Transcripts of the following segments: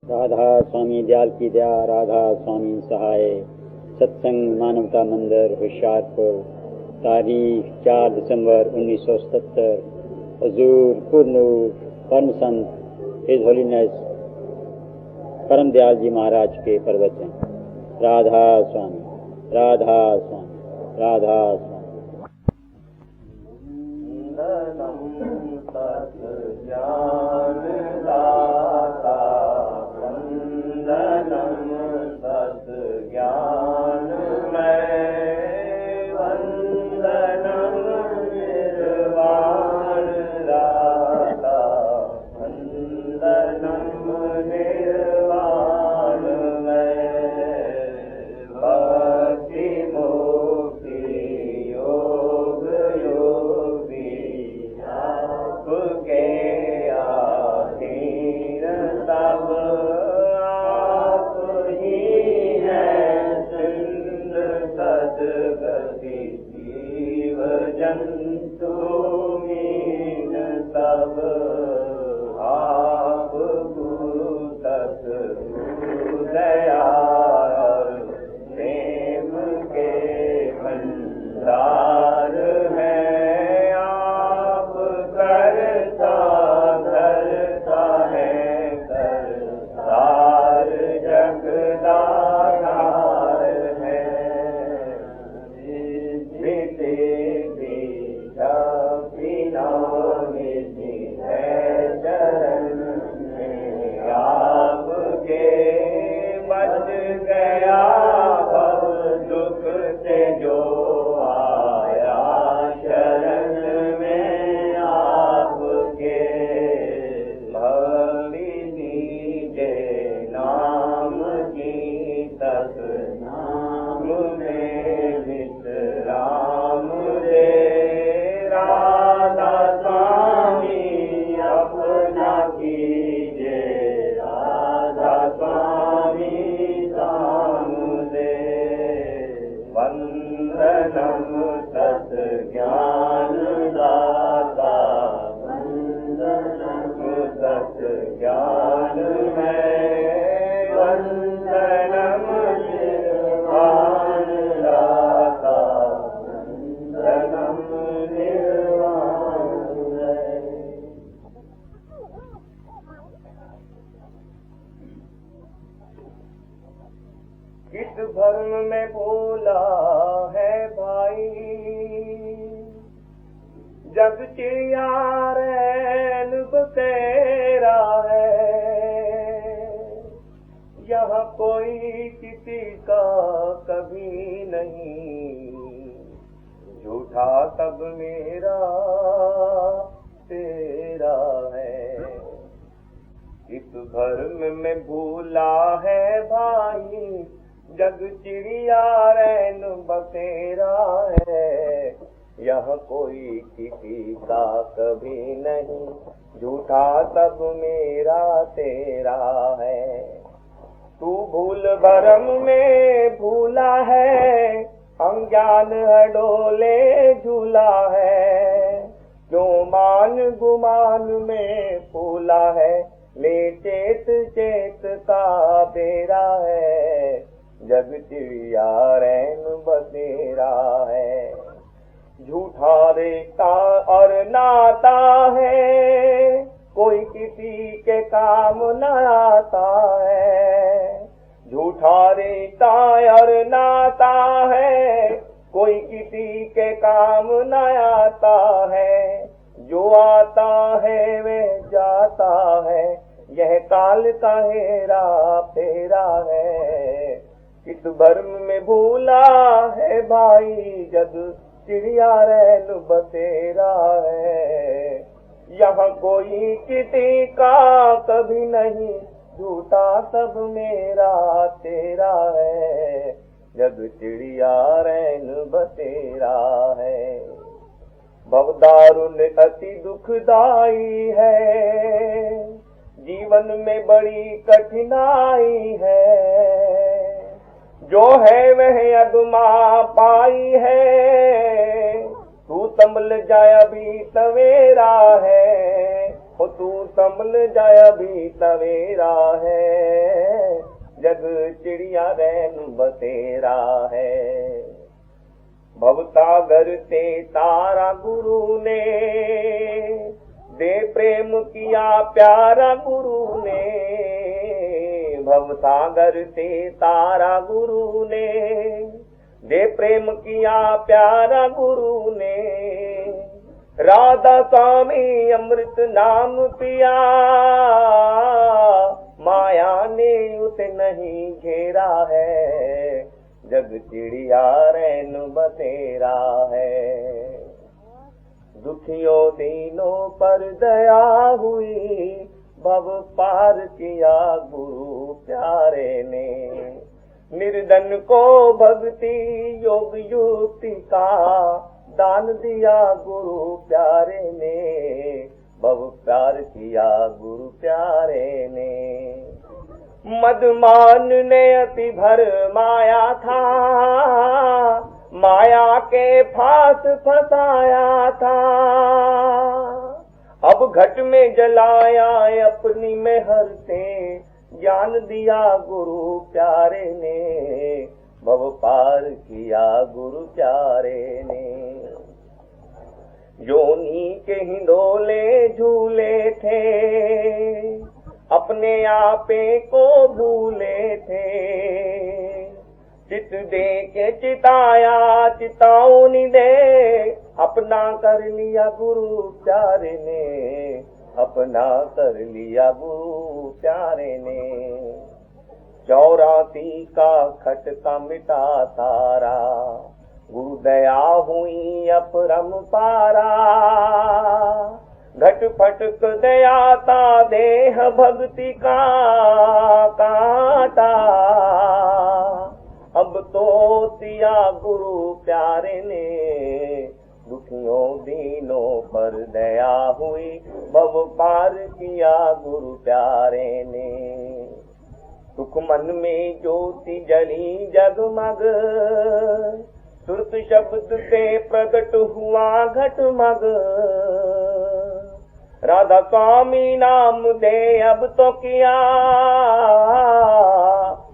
राधा स्वामी दयाल की दया, राधा स्वामी सहाय। सत्संग मानवता मंदिर होशियारपुर, तारीख 4 दिसंबर 1977। हजूर पुरनूर परम संत हिज होलीनेस परम दयाल जी महाराज के प्रवचन। राधा स्वामी, राधा स्वामी, राधा स्वामी। किस भर्म में भूला है भाई, जग चिड़िया रैन बसेरा है। यहाँ कोई किसी का कभी नहीं, झूठा सब मेरा तेरा है। इस भर्म में भूला है भाई, जग चिड़िया रैन बसेरा है। यह कोई किसी का कभी नहीं, झूठा सब मेरा तेरा है। तू भूल भरम में भूला है, अज्ञान हडोले झूला है। क्यों मान गुमान में फूला है, ले चेत चेत का बेरा है। जग चिड़िया रैन बसेरा है। झूठा रिश्ता और नाता है, कोई किसी के काम न आता है। झूठा रिश्ता और नाता है, कोई किसी के काम न आता है। जो आता है वह जाता है, यह काल का हेरा फेरा है। इस भर्म में भूला है भाई, जग चिड़िया रैन बसेरा है। यहाँ कोई किसी का कभी नहीं, झूठा सब मेरा तेरा है। जग चिड़िया रैन बसेरा है। भवदारुण अति दुखदाई है, जीवन में बड़ी कठिनाई है। जो है वह अगमा पाई है, तू संभल जाए अभी सवेरा है। हो तू संभल जाय भी सवेरा है, जग चिड़िया रैन बसेरा है। भवसागर से तारा गुरु ने, दे प्रेम किया प्यारा गुरु ने। भवसागर से तारा गुरु ने, दे प्रेम किया प्यारा गुरु ने। राधा स्वामी अमृत नाम पिया, माया ने उसे नहीं घेरा है, जग चिड़िया रैन बसेरा है। दुखियों दीनों पर दया हुई, भव पार किया गुरु प्यारे ने। निर्धन को भक्ति योग युक्ति का दान दिया गुरु प्यारे ने, भव प्यार किया गुरु प्यारे ने। मदमान ने अति भर माया था, माया के फांस फंसाया था। अब घट में जलाया अपनी मेहर से, ज्ञान दिया गुरु प्यारे ने, भव पार किया गुरु प्यारे ने। योनी के हिंडोले झूले थे, अपने आपे को भूले थे। चित दे के चिताया चिताऊनी दे, अपना कर लिया गुरु प्यारे ने, अपना कर लिया गुरु प्यारे ने। 84 का खटका मिटा तारा, गुरु दया हुई अपरम पारा। घट फटक दया ता देह भक्ति का काटा। अब तो सिया गुरु प्यारे ने, दुखियों दीनों पर दया हुई, भव पार किया गुरु प्यारे ने। सुख मन में ज्योति जली जगमग, सुरत शब्द से प्रकट हुआ घटमग। राधा स्वामी नाम दे अब तो किया,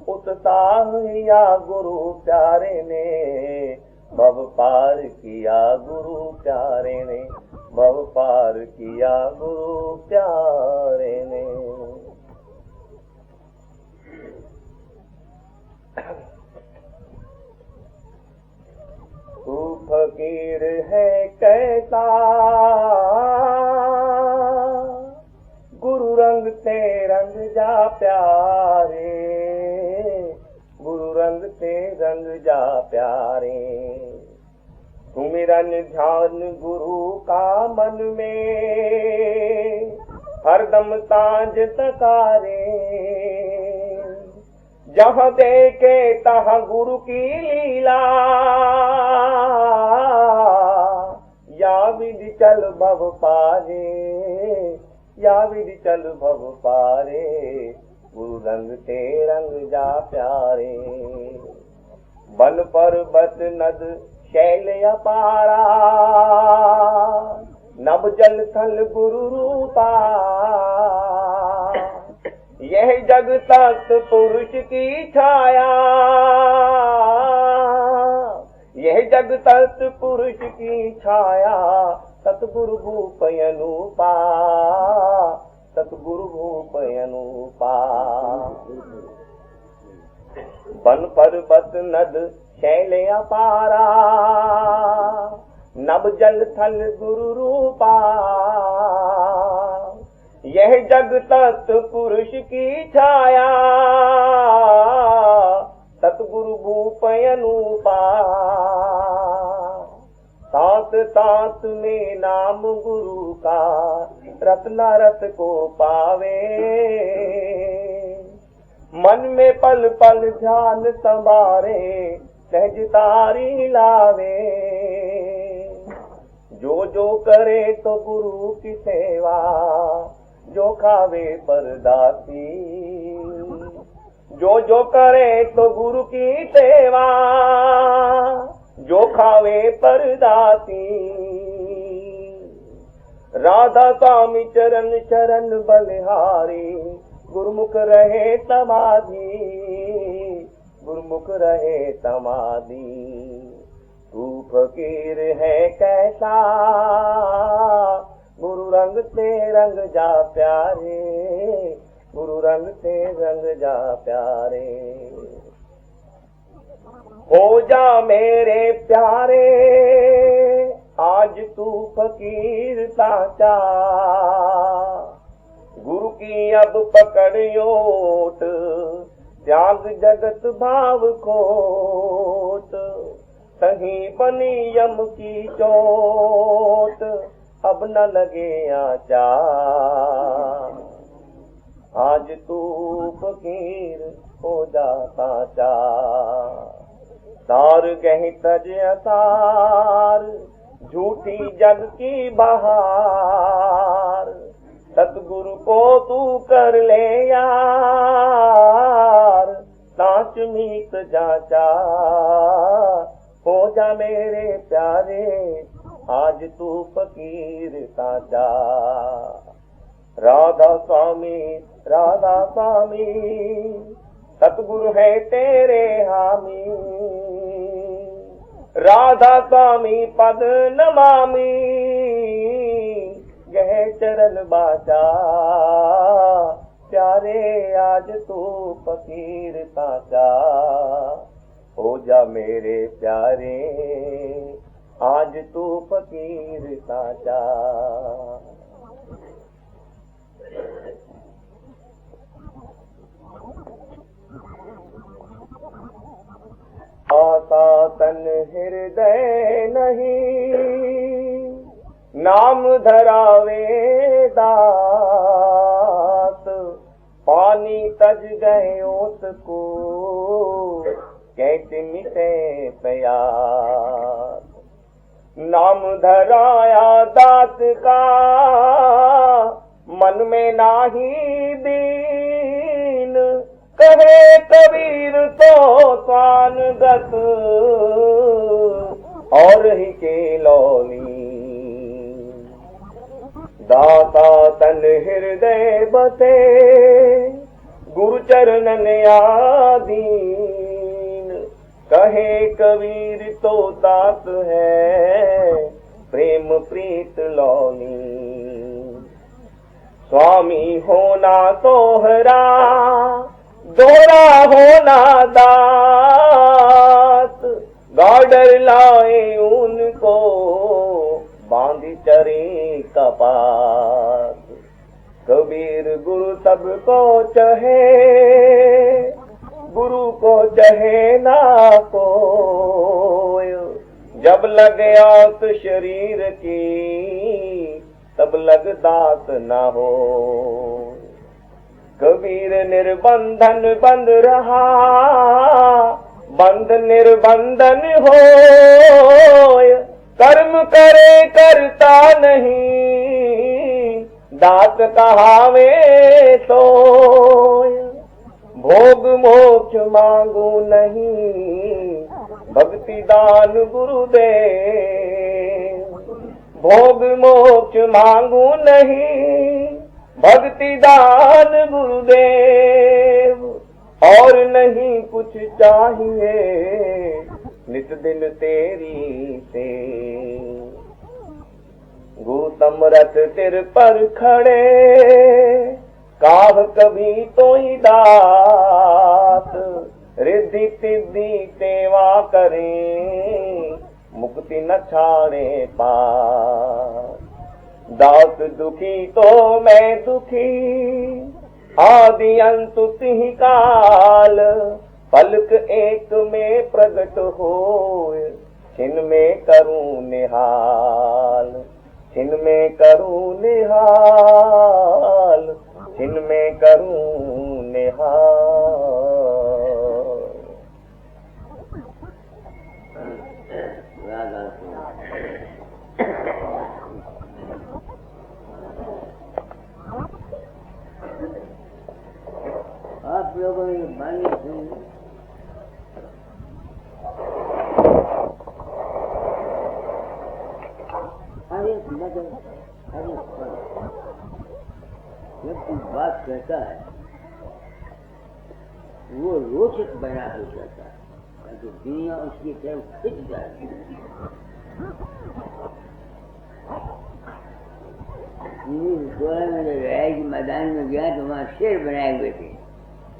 उत्साह या गुरु प्यारे ने, भव पार किया गुरु प्यारे ने, भव पार किया गुरु प्यारे ने। तू फकीर है कैसा, गुरु रंग से रंग जा प्यारे, गुरु रंग से रंग जा प्यारे। सुमिरन ध्यान गुरु का मन में, हरदम सांझ सकारे। जहाँ देखे तहाँ गुरु की लीला, या विधि चल भव पारे, या विधि चल भव पारे। गुरु रंग ते रंग जा प्यारे। बन पर्वत नद शैल अपारा, नभ जल थल गुरु रूपा। यह जग सत्पुरुष की छाया, यह जग सत्पुरुष की छाया। सतगुरु भूप अनूपा, सतगुरु भूप अनूपा। बन पर्वत नद शैल अपारा, नभ जल थल गुरु रूपा। यह जग सत्पुरुष की छाया, सतगुरु भूप अनूपा। सांस सांस में नाम गुरु का, रत्ना रस को पावे। मन में पल पल ध्यान संभारे, सहज तारी लावे। जो जो करे तो गुरु की सेवा, जो खावे परदासी। जो जो करे तो गुरु की सेवा, जो खावे परदासी। राधा स्वामी चरण चरण बलिहारी, गुरुमुख रहे समाधि, गुरुमुख रहे समाधि। तू फकीर है कैसा, गुरु रंग ते रंग जा प्यारे, गुरु रंग ते रंग जा प्यारे। हो जा मेरे प्यारे, आज तू फकीर साचा, गुरु की अब पकड़ियोट, त्याग जगत भाव खोट, कहीं बनी यम की चोट, अब न लगे आचा। आज तू फकीर हो जा साचा, तार गही तज असार, झूठी जग की बहार, सतगुरु को तू कर ले यार, सांच मीत जाचा। हो जा मेरे प्यारे, आज तू फकीर साचा। राधा स्वामी राधा स्वामी, सतगुरु है तेरे हामी, राधा स्वामी पद नमामि, यह चरण बाचा। प्यारे आज तू फकीर साचा, हो जा मेरे प्यारे, आज तू फकीर साचा। आसा तन हृदय नहीं, नाम धरावे दास, पानी तज गए उसको, कैसे मिटे प्यास। नाम धराया दास का, मन में नाही दीन, कहे कबीर तो स्वानगत, और ही के लौली। दाता तन हृदय बसे, गुरु चरणन आधीन, कहे कबीर तो दास है, प्रेम प्रीत लौनी। स्वामी होना तोहरा, दोहरा होना दास, गाडर लाए उनको, बांधी चरी कपास। कबीर गुरु सबको चहे, गुरु को चहे ना कोय, जब लगे आस शरीर की, तब लग दास ना हो। कबीर निर्बंधन बंद रहा, बंद निर्बंधन हो, कर्म करे करता नहीं, दास कहावे सोय। भोग मोक्ष मांगू नहीं, भक्ति दान गुरुदेव। भोग मोक्ष मांगू नहीं, भक्ति दान गुरुदेव। और नहीं कुछ चाहिए, नित दिन तेरी से। गौतम रथ सिर पर खड़े, काह कभी तो ही दात। रिद्धि सिद्धि सेवा करें, मुक्ति न छाड़े पास। दास दुखी तो मैं दुखी, आदि अंत तिहि काल। पलक एक में प्रगट होए, छिन में करूं निहाल। छिन में करूं निहाल, छिन में करूं निहाल। आप लोगों ने बानी सुनी, अरे हर एक पल जब कोई बात कहता है वो रोचक बना हो जाता है ताकि दुनिया उसकी तरफ खिंच जाए। मेरे राय के मैदान में गया तो वहाँ शेर बनाए हुए थे,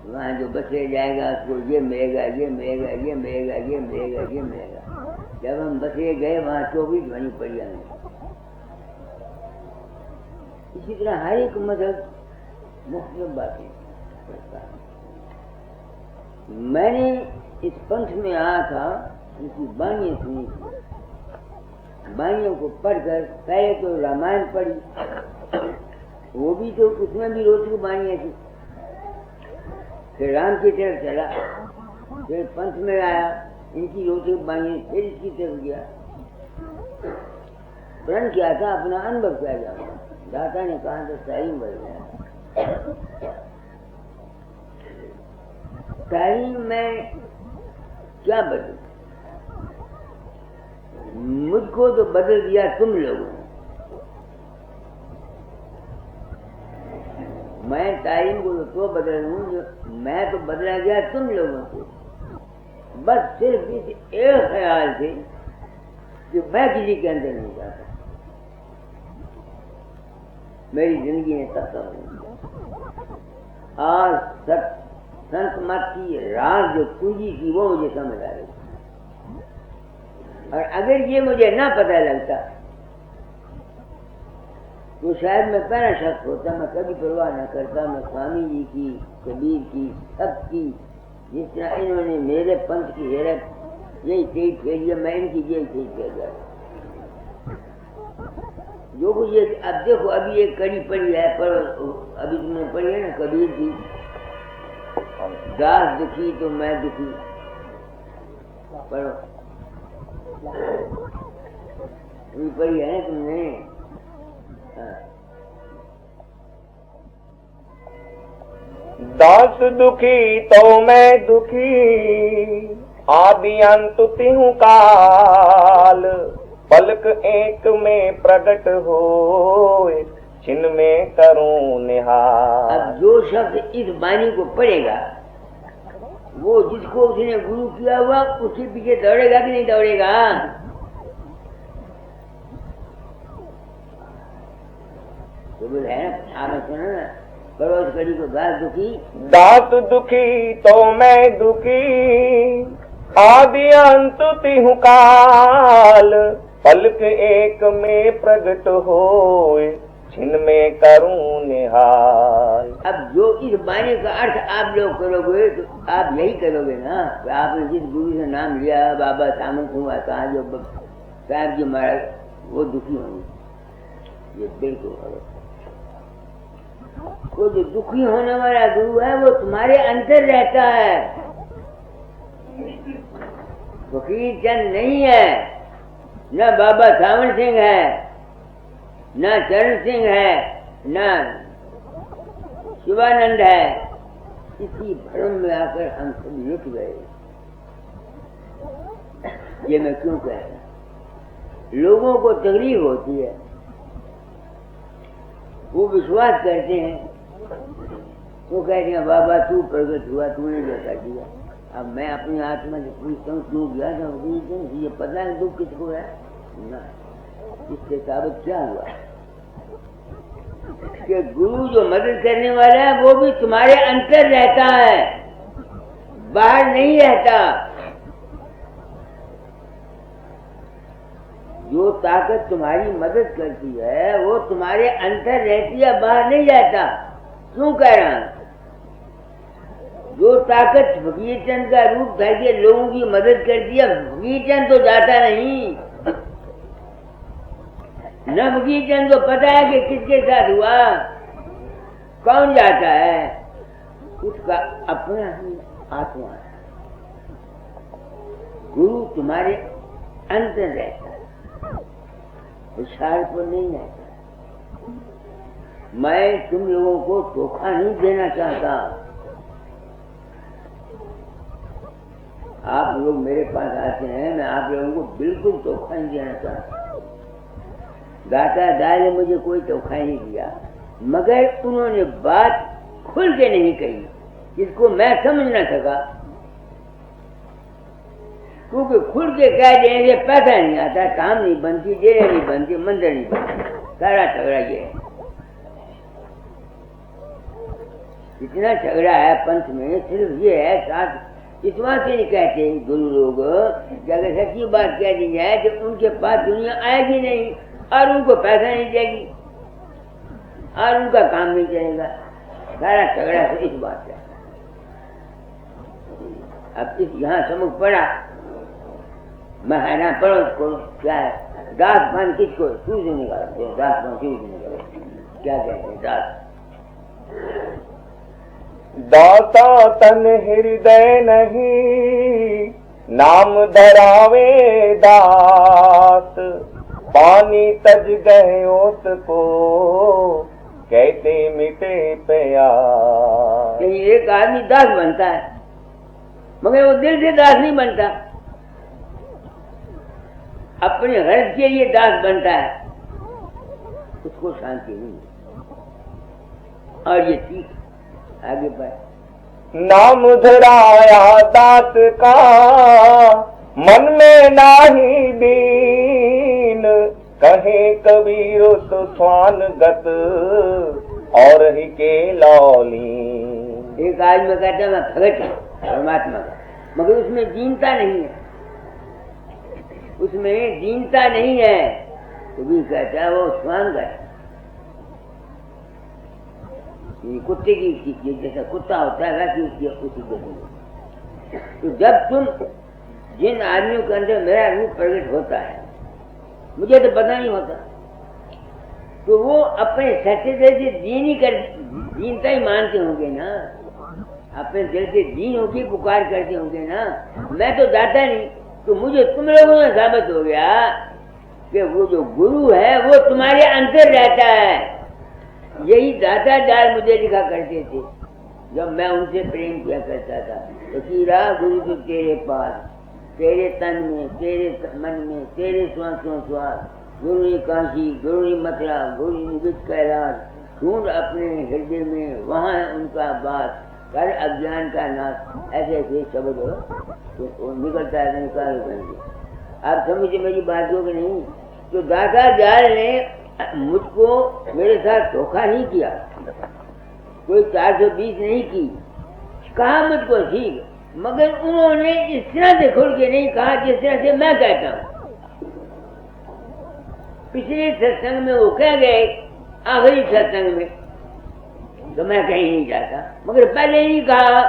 वहाँ जो बसे जाएगा उसको ये मिलेगा, ये मिलेगा, ये मिलेगा, ये मिलेगा, ये मिलेगा। जब हम बसे गए वहाँ 24 ध्वनि पड़ी हमें। इसी तरह हर एक मदद मुख्तलिफ बातें करता है। मैंने इस पंथ में आया था, उनकी बानियाँ सुनी थी। बानियों को पढ़कर पहले तो रामायण पढ़ी, वो भी तो उसमें भी रोचक बानियाँ थी। फिर राम की तरफ चला, फिर पंथ में आया, इनकी रोचक बानियाँ, फिर इसकी तरफ गया। प्रण किया था अपना अनुभव किया जाऊंगा। दाता ने कहा तो सही बढ़ गया। तारीम में क्या बदल, मुझको तो बदल दिया तुम लोगों ने। मैं तारीम को तो बदल हूँ जो मैं तो बदला गया तुम लोगों से। बस सिर्फ इस एक ख्याल से कि मैं किसी के अंदर नहीं जाता। मेरी जिंदगी ने तब तक आज संत मत की राज जो कुंजी थी वो मुझे समझ आ रही। और अगर ये मुझे ना पता लगता तो शायद मैं पहला शख्स होता, मैं कभी परवाह न करता। मैं स्वामी जी की, कबीर की, सबकी, जिस तरह इन्होंने मेरे पंथ की हैरत यही तेज फेरी, मैं इनकी यही तेज फेर गया। जो कुछ ये अब देखो, अभी एक कड़ी पड़ी है, पर अभी तुमने पढ़ी है ना कबीर की, दास दुखी तो मैं दुखी। पढ़ो, अभी पढ़ी है ना तुमने? दास दुखी तो मैं दुखी, आदि अंत तिहु काल। पलक एक में प्रकट होए, छिन में करूं निहाल। अब जो शब्द इस वाणी को पढ़ेगा, वो जिसको उसने गुरु किया हुआ उसके पीछे दौड़ेगा कि नहीं दौड़ेगा? तो बोल है ना, आपने सुना ना, परोस कड़ी को दास दुखी। दास दुखी तो मैं दुखी, आदि अंत तिहु काल। पलक एक में प्रगट होए, छिन में करूं निहाल। अब जो इस वाणी का अर्थ आप लोग करोगे तो आप यही करोगे ना। आपने जिस गुरु से नाम लिया, बाबा सामंत हुआ, कहा जो साहब जी महाराज, वो दुखी होंगे। ये बिल्कुल वो जो दुखी होने वाला गुरु है वो तुम्हारे अंदर रहता है, फकीर चंद नहीं है, न बाबा सावन सिंह है, न चरण सिंह है, न शिवानंद है। इसी भ्रम में आकर हम सब लुट गए। ये मैं क्यों कह रहा हूं? लोगों को तकलीफ होती है, वो विश्वास करते हैं, वो कहते हैं बाबा तू प्रकट हुआ, तूने जैसा किया। अब मैं अपनी आत्मा से पूछता हूँ क्यों गया था, ये पता है दुख किसको है ना। इससे साबित क्या हुआ कि गुरु जो मदद करने वाला है वो भी तुम्हारे अंदर रहता है, बाहर नहीं रहता। जो ताकत तुम्हारी मदद करती है वो तुम्हारे अंदर रहती है, बाहर नहीं जाता। क्यों कह रहा हूं? जो ताकत फकीर चंद का रूप धरके लोगों की मदद करती है, फकीर चंद तो जाता नहीं। न फकीर चंद को पता है कि किसके साथ हुआ, कौन जाता है, उसका अपना ही आत्मा है। गुरु तुम्हारे अंदर रहता है, विशाल पर नहीं रहता। मैं तुम लोगों को धोखा नहीं देना चाहता। आप लोग मेरे पास आते हैं, मैं आप लोगों को बिल्कुल धोखा नहीं देना चाहता। दाता दाल ने मुझे कोई धोखा नहीं दिया, मगर उन्होंने बात खुल के नहीं कही जिसको मैं समझ न सका, क्योंकि खुल के कह देने से पैसा नहीं आता, काम नहीं बनती, डेरे नहीं बनती, मंदिर नहीं बनती, सारा झगड़ा ये है। इतना झगड़ा है पंथ में सिर्फ ये है, साथ इस बात से नहीं कहते गुरु लोग कि अगर सच्ची बात कह दी जाए तो उनके पास दुनिया आएगी नहीं और उनको पैसा नहीं देगी और उनका काम नहीं चलेगा। सारा झगड़ा तो इस बात है। अब इस यहाँ समझ पड़ा, मैं हैरान पढ़ो को क्या है, दास पान किसको सूझ निकाला, दास पान सूझ निकाला, क्या कहते हैं दास? दाता तन हृदय नहीं, नाम धरावे दास, पानी तज गए ओत को, कहते मिटे प्यास। एक आदमी दास बनता है मगर वो दिल से दास नहीं बनता, अपने हर्ष के लिए दास बनता है, उसको शांति नहीं। और ये ठीक आगे बढ़, नाम धराया दास का, मन में नाही दीन, कहे कबीर तो स्वान गत, और ही के लौली। एक आदमी कहता है मैं भगत हूँ परमात्मा का, मगर उसमें दीनता नहीं है, उसमें दीनता नहीं है, तो भी कहता है वो स्वान गत। कुत्ते की जैसा कुत्ता होता है वैसे उसकी उसी को। तो जब तुम जिन आदमियों के अंदर मेरा रूप प्रकट होता है, मुझे तो पता नहीं होता, तो वो अपने सच्चे दिल से दीनता ही मानते होंगे ना, अपने दिल से दीन होके पुकार करते होंगे ना। मैं तो दाता नहीं, तो मुझे तुम लोगों में साबित हो गया कि वो जो गुरु है वो तुम्हारे अंदर रहता है। यही दाता दाल मुझे लिखा करते थे जब मैं उनसे प्रेम किया करता था। फकीरा गुरु तो तेरे पास, तेरे तन में, तेरे मन में, तेरे श्वासों श्वास, गुरु ने काशी, गुरु ने मथुरा, गुरु ने विद कैलाश, ढूंढ अपने हृदय में, वहाँ है उनका बात, कर अज्ञान का नाश। ऐसे ऐसे शब्द तो निकलता है, निकाल करके। आप समझे मेरी बातों की नहीं? तो दाता जाल ने मुझको मेरे साथ धोखा नहीं किया, कोई 420 नहीं की, कहा मुझको ठीक, मगर उन्होंने इस तरह से खुल के नहीं कहा जिस तरह से मैं कहता हूँ। पिछले सत्संग में वो कह गए, आखिरी सत्संग में तो मैं कहीं नहीं जाता, मगर पहले नहीं कहा,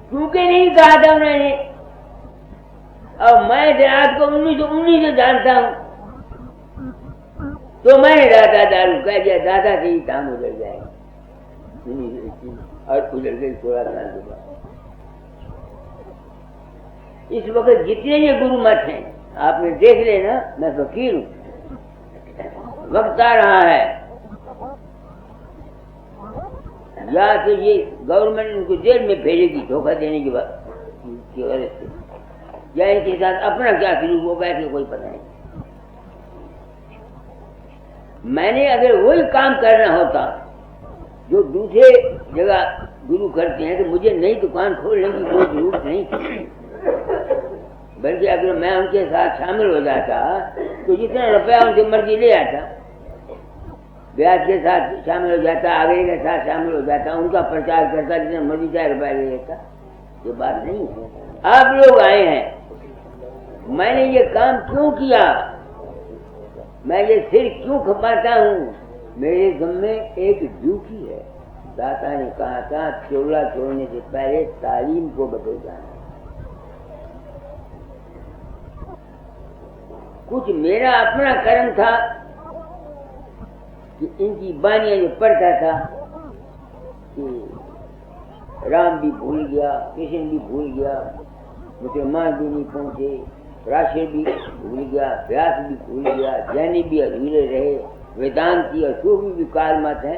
क्योंकि नहीं कहा था उन्होंने। और मैं रात को 1919 जानता हूँ, तो मैंने दादा दारू कह दिया, दादा से ही काम उजड़ जाएगा, और उजड़ गई 16 साल के बाद। इस वक्त जितने ये गुरु मत हैं आपने देख लेना, मैं फकीर हूँ, वक्त आ रहा है, या तो ये गवर्नमेंट इनको जेल में भेजेगी धोखा देने की वजह से, या इनके साथ अपना क्या शुरू हो बैठ के कोई पता नहीं। मैंने अगर वही काम करना होता जो दूसरे जगह गुरु करते हैं तो मुझे नई दुकान खोलने की कोई जरूरत नहीं थी, बल्कि अगर मैं उनके साथ शामिल हो जाता तो जितना रुपया उनसे मर्जी ले आता, ब्याज के साथ शामिल हो जाता, आगे के साथ शामिल हो जाता, उनका प्रचार करता, जितना मर्जी चाहे रुपया ले लेता। ये बात नहीं है। आप लोग आए हैं, मैंने ये काम क्यों किया, मैं ये सिर क्यों खपाता हूँ, मेरे गम में एक ड्यूटी है। दाता ने कहा था चोला छोड़ने से पहले तालीम को बदल जाना। कुछ मेरा अपना कर्म था कि इनकी बानियां जो पढ़ता था कि राम भी भूल गया, कृष्ण भी भूल गया, मुसलमान भी नहीं पहुंचे, राशि भी भूल गया, व्यास भी भूल गया, जैनी भी अधूरे रहे, वेदांती और सूफी भी काल मत है।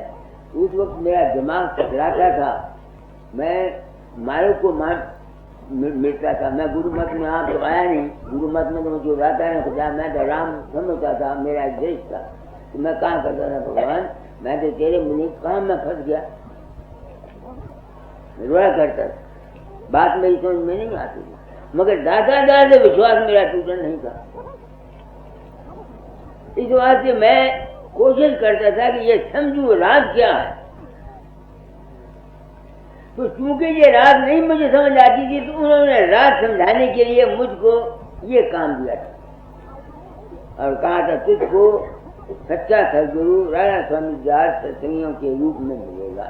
उस वक्त मेरा दिमाग टकराता था, मैं मारो को मिलता था। मैं गुरु मत में आप तो आया नहीं, गुरु मत में तो मुझे रहता है खुदा, मैं तो राम समझता था, मेरा एक देश था। तो मैं कहाँ करता था भगवान, मैं तो तेरे मुनि कहाँ मैं फंस गया, रोया करता था। बात मेरी समझ में नहीं आती थी, मगर दादा दादा विश्वास मेरा टूटा नहीं था। इस बात से मैं कोशिश करता था कि ये समझू राज क्या है। तो चूंकि ये राज नहीं मुझे समझ आती थी, तो उन्होंने राज समझाने के लिए मुझको ये काम दिया था और कहा था तुझको सच्चा सदगुरु राधा स्वामी दास सत्संगियों के रूप में मिलेगा।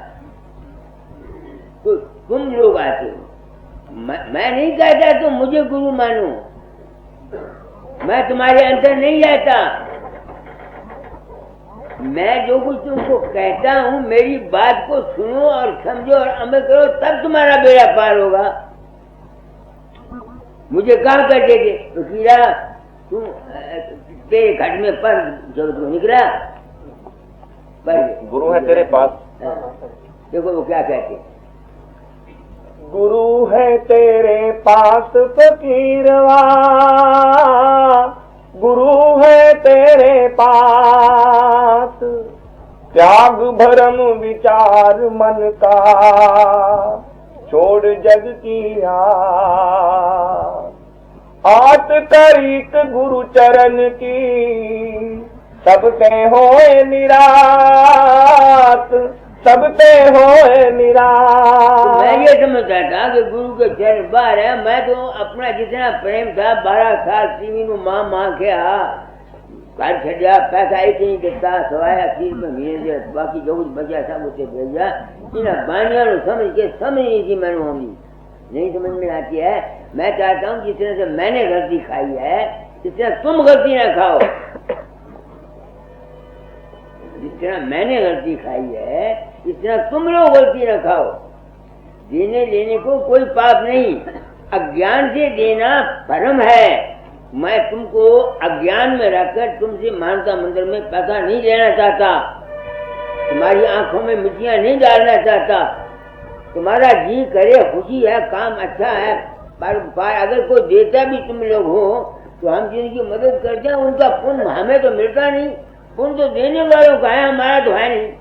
तो तुम लोग आते हो, मैं नहीं कहता तुम मुझे गुरु मानो, मैं तुम्हारे अंदर नहीं रहता। मैं जो कुछ तुमको कहता हूँ मेरी बात को सुनो और समझो और अमल करो, तब तुम्हारा बेड़ा पार होगा। मुझे कहा करते थे तो कीड़ा तुम तेरे घट में पर जब तू निकला पर गुरु है तेरे पास। देखो वो क्या कहते, गुरु है तेरे पास फकीरवा, गुरु है तेरे पास, त्याग भरम विचार मन का, छोड़ जग की आत तरीक गुरु चरण की, सबते होए निरात, सबते होए निरात। मैं ये समझता था कि गुरु के चरण बार है। मैं तो अपना जितना प्रेम था 12 साल सीवी नु मां के घर छड़िया, पैसा एक नहीं देता सवाया खीर में महीने, बाकी जो कुछ बचा था उसे भेजा। इन बानिया समझ के समझ नहीं थी मैंने होगी, नहीं समझ में आती है। मैं चाहता हूँ जिस तरह से मैंने गलती खाई है इस तरह तुम गलती ना खाओ। जिस तरह मैंने गलती खाई है इस तरह तुम लोग गलती ना खाओ। देने लेने को कोई पाप नहीं, अज्ञान से देना परम है। मैं तुमको अज्ञान में रखकर तुमसे मानता मंदिर में पैसा नहीं लेना चाहता, तुम्हारी आंखों में मिट्टियां नहीं डालना चाहता। तुम्हारा जी करे, खुशी है, काम अच्छा है, पर अगर कोई देता भी तुम लोग हो तो हम जिनकी मदद करते हैं उनका पुण्य हमें तो मिलता नहीं, पुण्य तो देने वालों का है, हमारा तो है नहीं।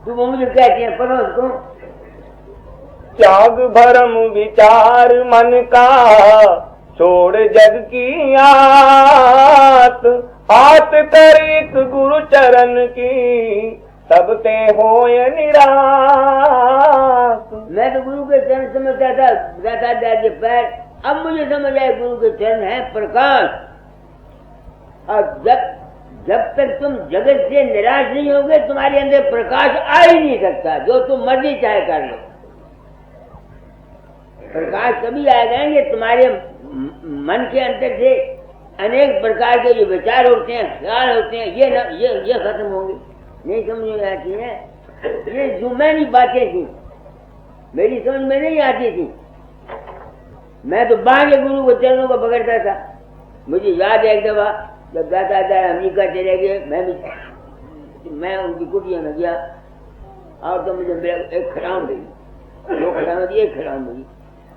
तुम मुझे कहते हैं पढ़ो उसको, त्याग भरम विचार मन का, छोड़ जग की आत तरीक गुरु चरण की, सबते होए निराश। मैं तो गुरु के चरण समझता था दादा के पैर, अब मुझे समझ आया गुरु के चरण है प्रकाश। और जब तक तुम जगत से निराश नहीं होगे तुम्हारे अंदर प्रकाश आ ही नहीं सकता, जो तुम मर्जी चाहे कर लो। प्रकाश कभी आएगा कि तुम्हारे मन के अंदर से अनेक प्रकार के जो विचार होते हैं, ख्याल होते हैं, ये खत्म होंगे। नहीं समझ में आती है, ये जुम्मानी बातें थी, मेरी समझ में नहीं आती थी। मैं तो बाहर गुरु के चरणों को पकड़ता था। मुझे याद है एक दफा जब दादा अमेरिका चले गए, मैं उनकी कुटिया में गया और तो मुझे एक खड़ाऊं गई, 2 खड़ाऊं दी, 1 खड़ाऊं गई।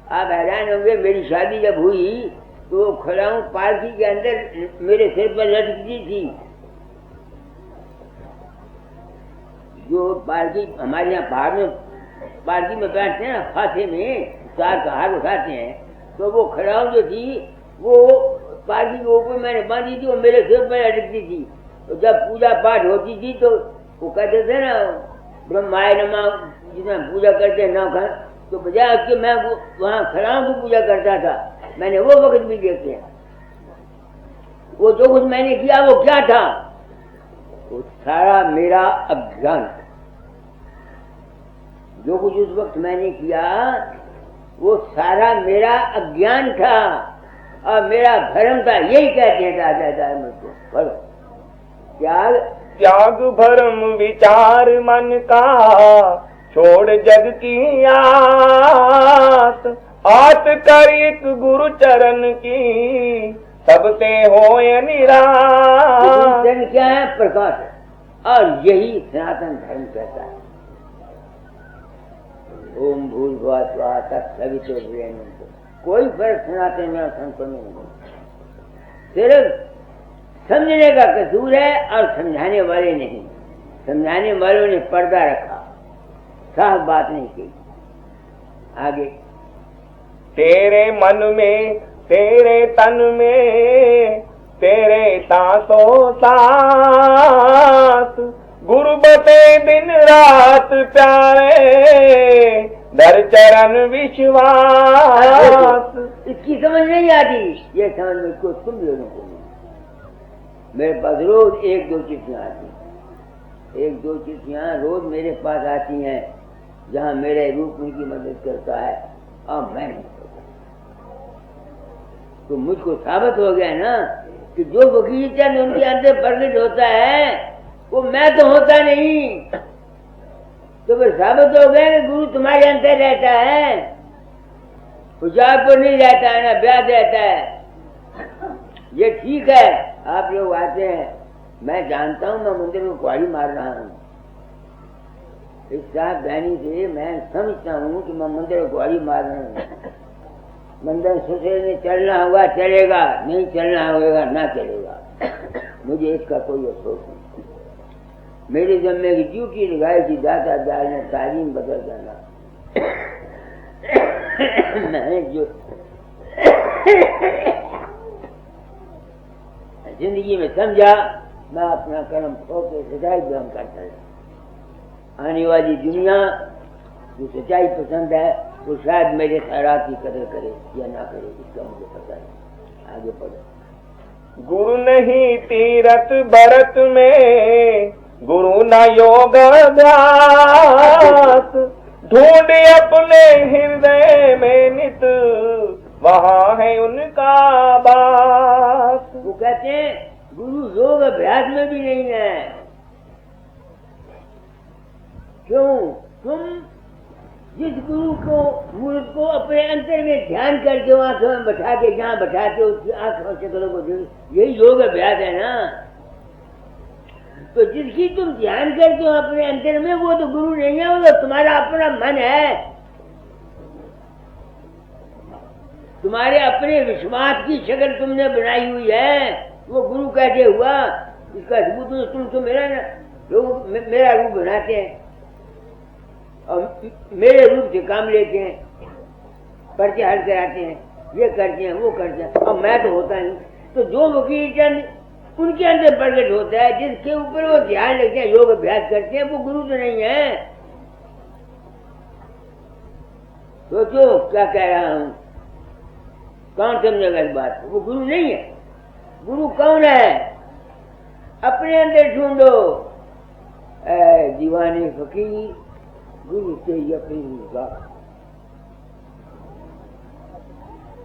आप हैरान होंगे, मेरी शादी जब हुई तो वो खड़ाऊं पालकी के अंदर मेरे सिर पर लटकती थी। जो पालकी हमारे यहाँ पहाड़ में पालकी में बैठते हैं ना, फांसे में 4 का हार उठाते हैं, तो वो खड़ाऊं जो थी वो पालकी के ऊपर मैंने बांधी थी, वो मेरे सिर पर लटकती थी। तो जब पूजा पाठ होती थी तो वो कहते थे ना ब्रह्माय नमः, जितना पूजा करते हैं नौखा, तो बजाय उसके मैं वहाँ खड़ाऊं की पूजा करता था। मैंने वो वक्त भी देखे हैं। वो जो कुछ मैंने किया वो क्या था, वो सारा मेरा अज्ञान। जो कुछ उस वक्त मैंने किया वो सारा मेरा अज्ञान था और मेरा भरम था। यही कहते हैं दादा मुझको, पढ़ो, त्याग भरम विचार मन का, छोड़ जग की आत करीक गुरु चरण की, सबते होए निराश। चरण क्या है? प्रकाश है। और यही सनातन धर्म कहता है। ओम भूर्भुवः स्वः तत्सवितुर्वरेण्यं। कोई फर्क सनातन में और संतों में नहीं, सिर्फ समझने का कसूर है और समझाने वाले नहीं। समझाने वालों ने पर्दा रखा, साफ बात नहीं की। आगे तेरे मन में तेरे तन में तेरे तासो साथ, गुरबते दिन रात प्यारे दर चरण विश्वास। इसकी समझ नहीं आती, ये समझ में को तुम लोगों को नहीं। मेरे पास रोज एक दो चिट्ठियाँ आती हैं, एक दो चिट्ठियाँ रोज मेरे पास आती हैं, जहाँ मेरे रूप उनकी मदद करता है और मैं नहीं करता। तो मुझको साबित हो गया ना कि जो वकील चंद उनके अंदर प्रकट होता है वो मैं तो होता नहीं। तो फिर साबित हो गया कि गुरु तुम्हारे अंदर रहता है, उजापुर नहीं रहता है ना ब्याज रहता है। ये ठीक है, आप लोग आते हैं, मैं जानता हूं मैं मंदिर में कुआरी मार रहा हूं। इस साथ बहनी से मैं समझता हूं कि मैं मंदिर में कुआरी मार रहा हूं। मंदिर सोचे ने चलना होगा चलेगा, नहीं चलना होगा ना चलेगा, मुझे इसका कोई अफसोस नहीं। मेरे जन्मे की ड्यूटी लगाई थी दाता दाल ने तालीम बदल जाना। मैंने जो जिंदगी में समझा, मैं अपना कर्म खो के सच्चाई ग्रहण करता है। आने वाली दुनिया जो सच्चाई पसंद है वो शायद मेरे खैरात की कदर करे या ना करे, इसका मुझे पता है। आगे पढ़ो। गुरु नहीं तीरथ भरत में, गुरु न योग अभ्यास, ढूंढ अपने हृदय में नित, वहाँ है उनका बास। वो कहते हैं गुरु योग अभ्यास में भी नहीं है। क्यों? तुम जिस गुरु को मूर्ख को अपने अंतर में ध्यान करके आंखों में बैठा के जहाँ बैठाते हो उसकी आंखों शक्लों को यही योग अभ्यास है ना। तो जिसकी तुम ध्यान करते हो अपने अंतर में वो तो गुरु नहीं है, वो तो तुम्हारा अपना मन है। तुम्हारे अपने विश्वास की शक्ल तुमने बनाई हुई है, वो गुरु कैसे हुआ? इसका सबूत तुम तो मेरा लोग मेरा रूप बनाते हैं और मेरे रूप से काम लेते हैं, पर्चे हल कराते हैं, ये करते हैं वो करते हैं, और मैं तो होता नहीं। तो जो वकील चंद उनके अंदर प्रकट होता है, जिसके ऊपर वो ध्यान रखते हैं, योग अभ्यास करते हैं, वो गुरु तो नहीं है। सोचो क्या कह रहा हूं, कौन समझेगा इस बात को? वो गुरु नहीं है। गुरु कौन है? अपने अंदर ढूंढो। दीवाने फकीर गुरु से यकीन का।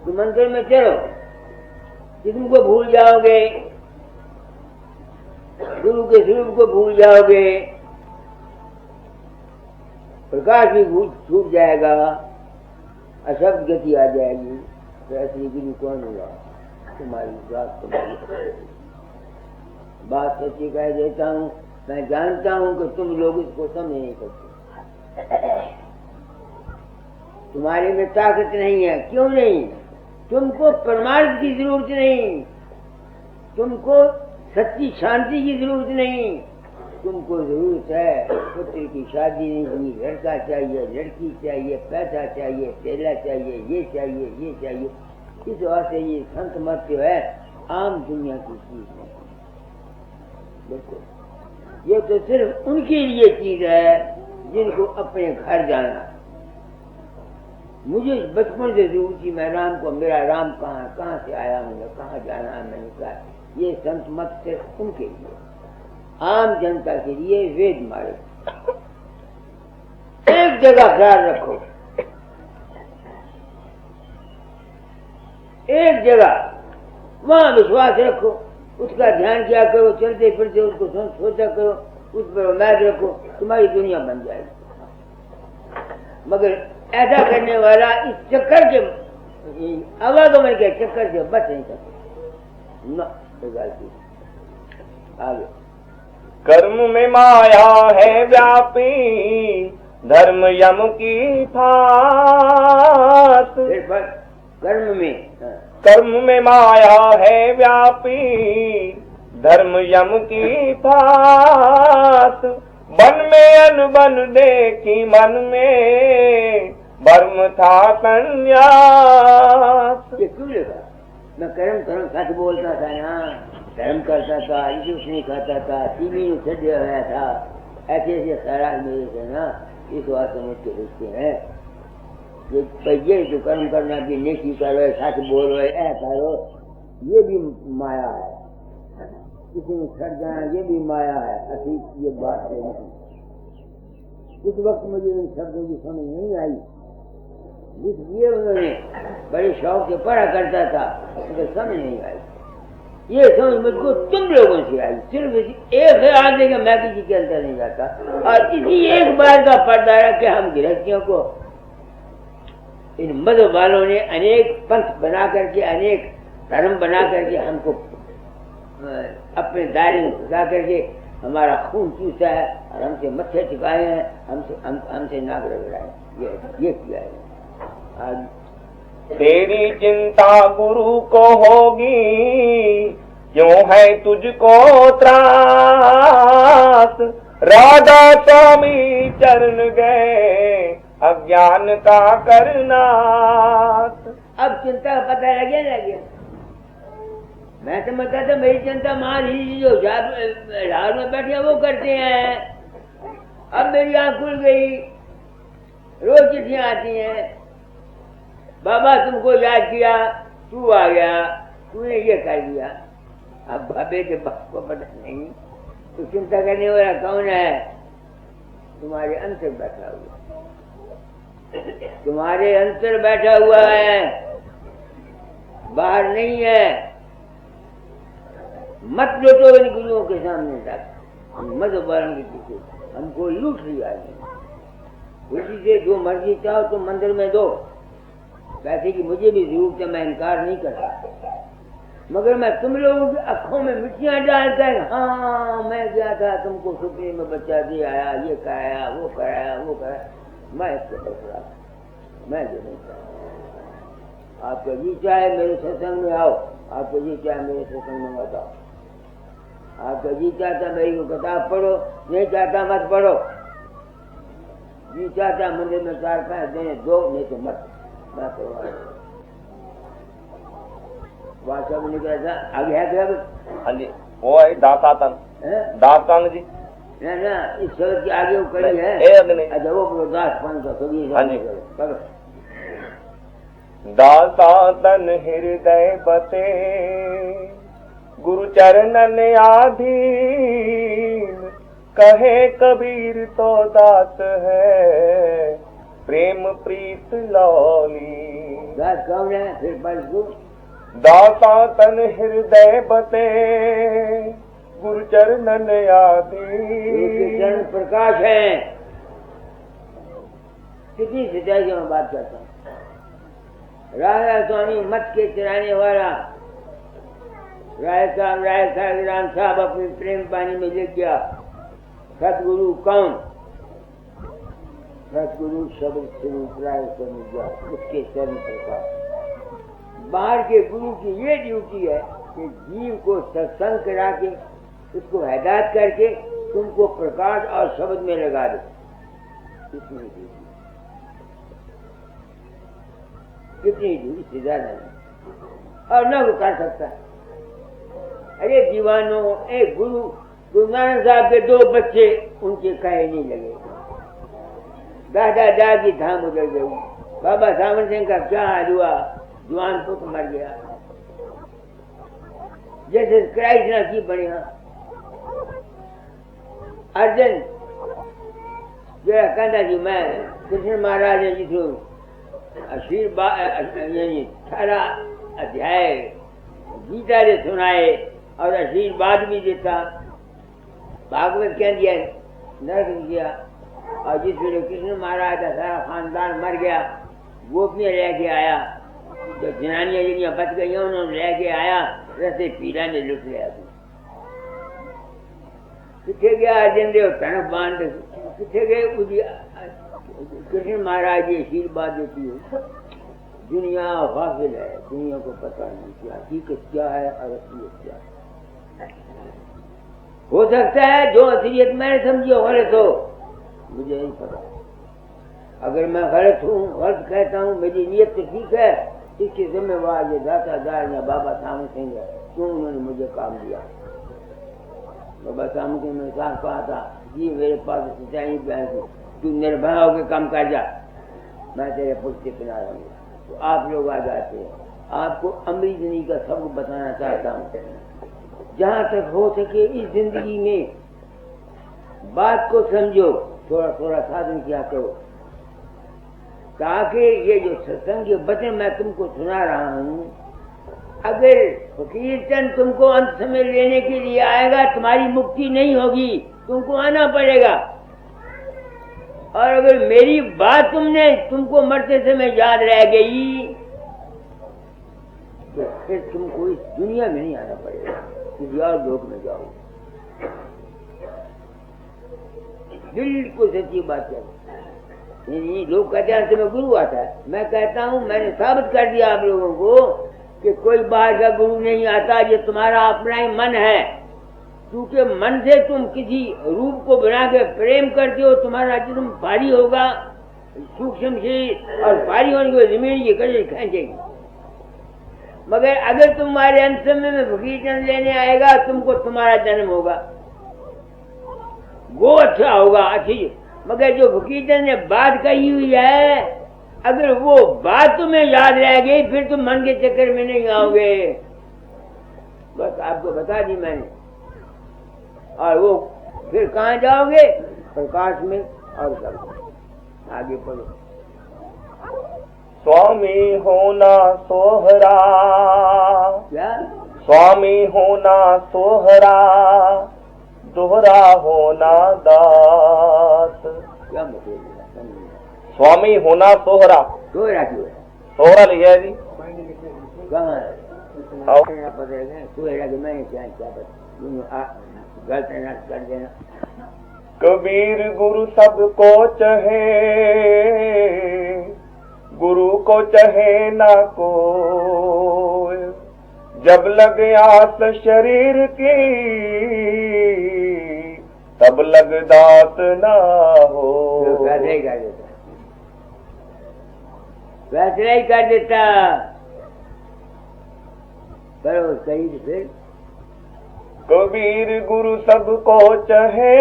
तुम मंदिर में चलो, तुमको भूल जाओगे, गुरु के स्वरूप को भूल जाओगे, प्रकाश भी छूट जाएगा, अशब्द गति आ जाएगी। तो ऐसी गुरु कौन हुआ? तुम्हारी बात सच्ची कह देता हूँ, मैं जानता हूँ कि तुम लोग इसको समझ नहीं सकते। तुम्हारे में ताकत नहीं है। क्यों नहीं? तुमको प्रमाण की जरूरत नहीं, तुमको सच्ची शांति की जरूरत नहीं, तुमको जरूरत है पुत्र की शादी नहीं हुई, लड़का चाहिए, लड़की चाहिए, पैसा चाहिए, तेला चाहिए, ये चाहिए, ये चाहिए। इस वास्ते ये संत मत जो है आम दुनिया की चीज है। देखो ये तो सिर्फ उनके लिए चीज है जिनको अपने घर जाना। मुझे बचपन से जरूर थी, मैं राम को, मेरा राम कहाँ से आया, मुझे कहाँ जाना है, मैंने कहा ये संत मत सिर्फ उनके लिए, आम जनता के लिए वेद मारे। एक जगह ख्याल रखो, एक जगह वहां विश्वास रखो, उसका ध्यान किया करो, चलते फिरते उसको सोचा करो, उस पर उम्मीद रखो, तुम्हारी दुनिया बन जाएगी। मगर ऐसा करने वाला इस चक्कर के आवागमन के चक्कर से बच नहीं सकते ना। आगे कर्म में माया है व्यापी, धर्म यम की फात, कर्म में कर्म में माया है व्यापी, धर्म यम की फात, बन में अनबन देखी मन में, भर्म था संन्यास। ये क्यों लिखा? मैं कर्म कर्म सच बोलता था ना, धर्म करता था, ईश्वर नहीं खाता था, टीवी में चढ़ा हुआ था, ऐसे ऐसे खराब मेरे से ना, इस बात समझ के लिखते हैं। ये जो कर्म करना भी नेकी करो, सच बोलो, ऐ करो, ये भी माया है। किसी में छट जाना ये भी माया है। अति ये बात है नहीं। उस वक्त मुझे इन शब्दों की समझ नहीं आई, इसलिए उन्होंने बड़े शौक से पढ़ा करता था, मुझे समझ नहीं आई। ये समझ मुझको तुम लोगों से आई, सिर्फ एक आदमी का मैं किसी के अंदर नहीं जाता। और इसी एक बार का पर्दा है कि हम गृहस्थियों को इन मजहब वालों ने अनेक पंथ बना करके, अनेक धर्म बना करके हमको अपने दायरे में घुसा करके हमारा खून चूसा है और हमसे मत्थे टिकाए हैं, हमसे नाक रगड़ाए, ये किया है। आज तेरी चिंता गुरु को होगी, क्यों है तुझको त्रास, राधा स्वामी चरण गए अज्ञान का करनाथ। अब चिंता का पता लगे। मैं समझता था मेरी चिंता महाराज जो राज में बैठे वो करते हैं। अब मेरी आँख खुल गई, रोज चिट्ठियाँ आती हैं, बाबा तुमको याद किया, तू आ गया, तूने ये कर दिया। अब बाबे के बाप को पता नहीं तो चिंता करने वाला कौन है? तुम्हारे अंतर बैठा हुआ, तुम्हारे अंतर बैठा हुआ है, बाहर नहीं है। मत लौटो इन गुरुओं के सामने तक, मत वालों के पीछे, हमको लूट लिया है। उसी से जो मर्जी चाहो तो मंदिर में दो, वैसे कि मुझे भी जरूरत है, मैं इनकार नहीं करता, मगर मैं तुम लोगों की आंखों में मिट्टियां डालकर हाँ मैं गया था, तुमको सुपने में बच्चा दिया आया, ये कराया, वो कराया, वो कराया, मैं इसको बता, मैं जो नहीं चाहता। आपको जी चाहे मेरे सत्संग में आओ, आपको जी चाहे मेरे सत्संग में मत आओ, आपका जी चाहता मेरी को किताब पढ़ो, नहीं चाहता मत पढ़ो, जी चाहता मंदिर में 4-5 देने दो, नहीं तो मत। मैं तो वास्तव में निकला था आगे है क्या? हाँ जी, वो है दातातन, दातांग जी ना ना, इस शब्द की आगे वो कड़ी है। अच्छा वो दास पान का कभी। हाँ जी, दातातन हृदय बते, गुरु चरणन आधीन, कहे कबीर तो दास है, प्रेम प्रीत लौली। दास कौन है? फिर पढ़ दो। दाता तन हृदय बते, गुरु चरणन आधीन। चरण प्रकाश है। कितनी सच्चाई से मैं बात करता हूँ। राधा स्वामी मत के चराने वाला राय साहब राम साहब अपने प्रेम पानी में ले गया। सतगुरु कौन? सतगुरु शब्द स्वरूप राय स्वामी गया, उसके चरण प्रकाश। बाहर के गुरु की ये ड्यूटी है कि जीव को सत्संग करा के उसको हिदायत करके तुमको प्रकाश और शब्द में लगा दे। कितनी ड्यूटी, कितनी ड्यूटी से ज्यादा नहीं, और न वो कर सकता। अरे दीवानों, एक गुरु नानक साहब के 2 बच्चे उनके कहे नहीं लगे, दादा दादी धाम उजड़ गई। बाबा सावन सिंह का क्या हाल हुआ? जवान पुत्र मर गया। जैसे क्राइस्ट ना की बढ़िया अर्जन जो कहता जी मैं कृष्ण महाराज जी को आशीर्वाद 18 अध्याय गीता से सुनाए और आशीर्वाद भी देता। भागवत कह दिया, नरक दिया। और जिस वे कृष्ण महाराज का सारा खानदान मर गया, गोपनीय लेके आया, जो जनानियां जिनियां बच गई उन्होंने लेके आया, रस्ते पीला ने लुट लिया। किथे गया अर्जन देव तन बांध, किथे गए कृष्ण महाराज ये आशीर्वाद देती है, दुनिया गाफिल है, दुनिया को पता नहीं क्या हकीकत क्या है और असलियत क्या है। हो सकता है जो असलियत मैंने समझी हो गलत हो, मुझे नहीं पता। अगर मैं गलत हूँ, गलत कहता हूँ, मेरी नीयत तो ठीक है, इसकी जिम्मेवार ये दातादार या बाबा सामू सिंह है, क्यों उन्होंने मुझे काम दिया। बाबा सामू सिंह ने साफ कहा था, जी मेरे पास सच्चाई बहन, तू निर्भय होकर काम कर जा, मैं तेरे पुष्टि पिला रहूँगा। तो आप लोग आ जाते हैं। आपको अमृतनी का सबक बताना चाहता हूँ। जहाँ तक हो सके इस जिंदगी में बात को समझो, थोड़ा थोड़ा साधन किया करो, ताकि ये जो सत्संग के वचन मैं तुमको सुना रहा हूँ, अगर फकीर चंद तुमको अंत समय लेने के लिए आएगा, तुम्हारी मुक्ति नहीं होगी, तुमको आना पड़ेगा। और अगर मेरी बात तुमको मरते समय याद रह गई, तो फिर तुमको इस दुनिया में नहीं आना पड़ेगा, किसी और लोक में जाओ। बिल्कुल सच्ची बात है। नहीं, लोग कहते हैं मैं गुरु आता है, मैं कहता हूँ मैंने साबित कर दिया आप लोगों को कि कोई बाहर का गुरु नहीं आता, ये तुम्हारा अपना ही मन है। क्योंकि मन से तुम किसी रूप को बना के प्रेम करते हो, तुम्हारा जिस्म भारी होगा, सूक्ष्म से, और भारी होने के जमीन ये कड़ी खींचेगी। मगर अगर तुम्हारे अंत समय में फकीर चंद लेने आएगा, तुमको तुम्हारा जन्म होगा, वो अच्छा होगा, अच्छी। मगर जो फकीर चंद ने बात कही हुई है, अगर वो बात तुम्हें याद रह गई, फिर तुम मन के चक्कर में नहीं आओगे। बस आपको बता दी मैंने। और वो फिर कहाँ जाओगे? प्रकाश में। और सब आगे पढ़ो। स्वामी होना सोहरा, क्या? स्वामी होना सोहरा, दोहरा होना दास। क्या मतलब? स्वामी होना सोहरा, सोहरा क्यों है? सोहरा लिखा है जी, कहाँ है? सोहरा के मैंने क्या पता, गलत न कर देना। कबीर गुरु सबको चाहे, गुरु को चाहे ना कोई, जब लगे आस शरीर की, तब लग दात ना हो। वैसे ही कर देता, वैसे ही कर देता। करो सही फिर। कबीर गुरु सबको चाहे,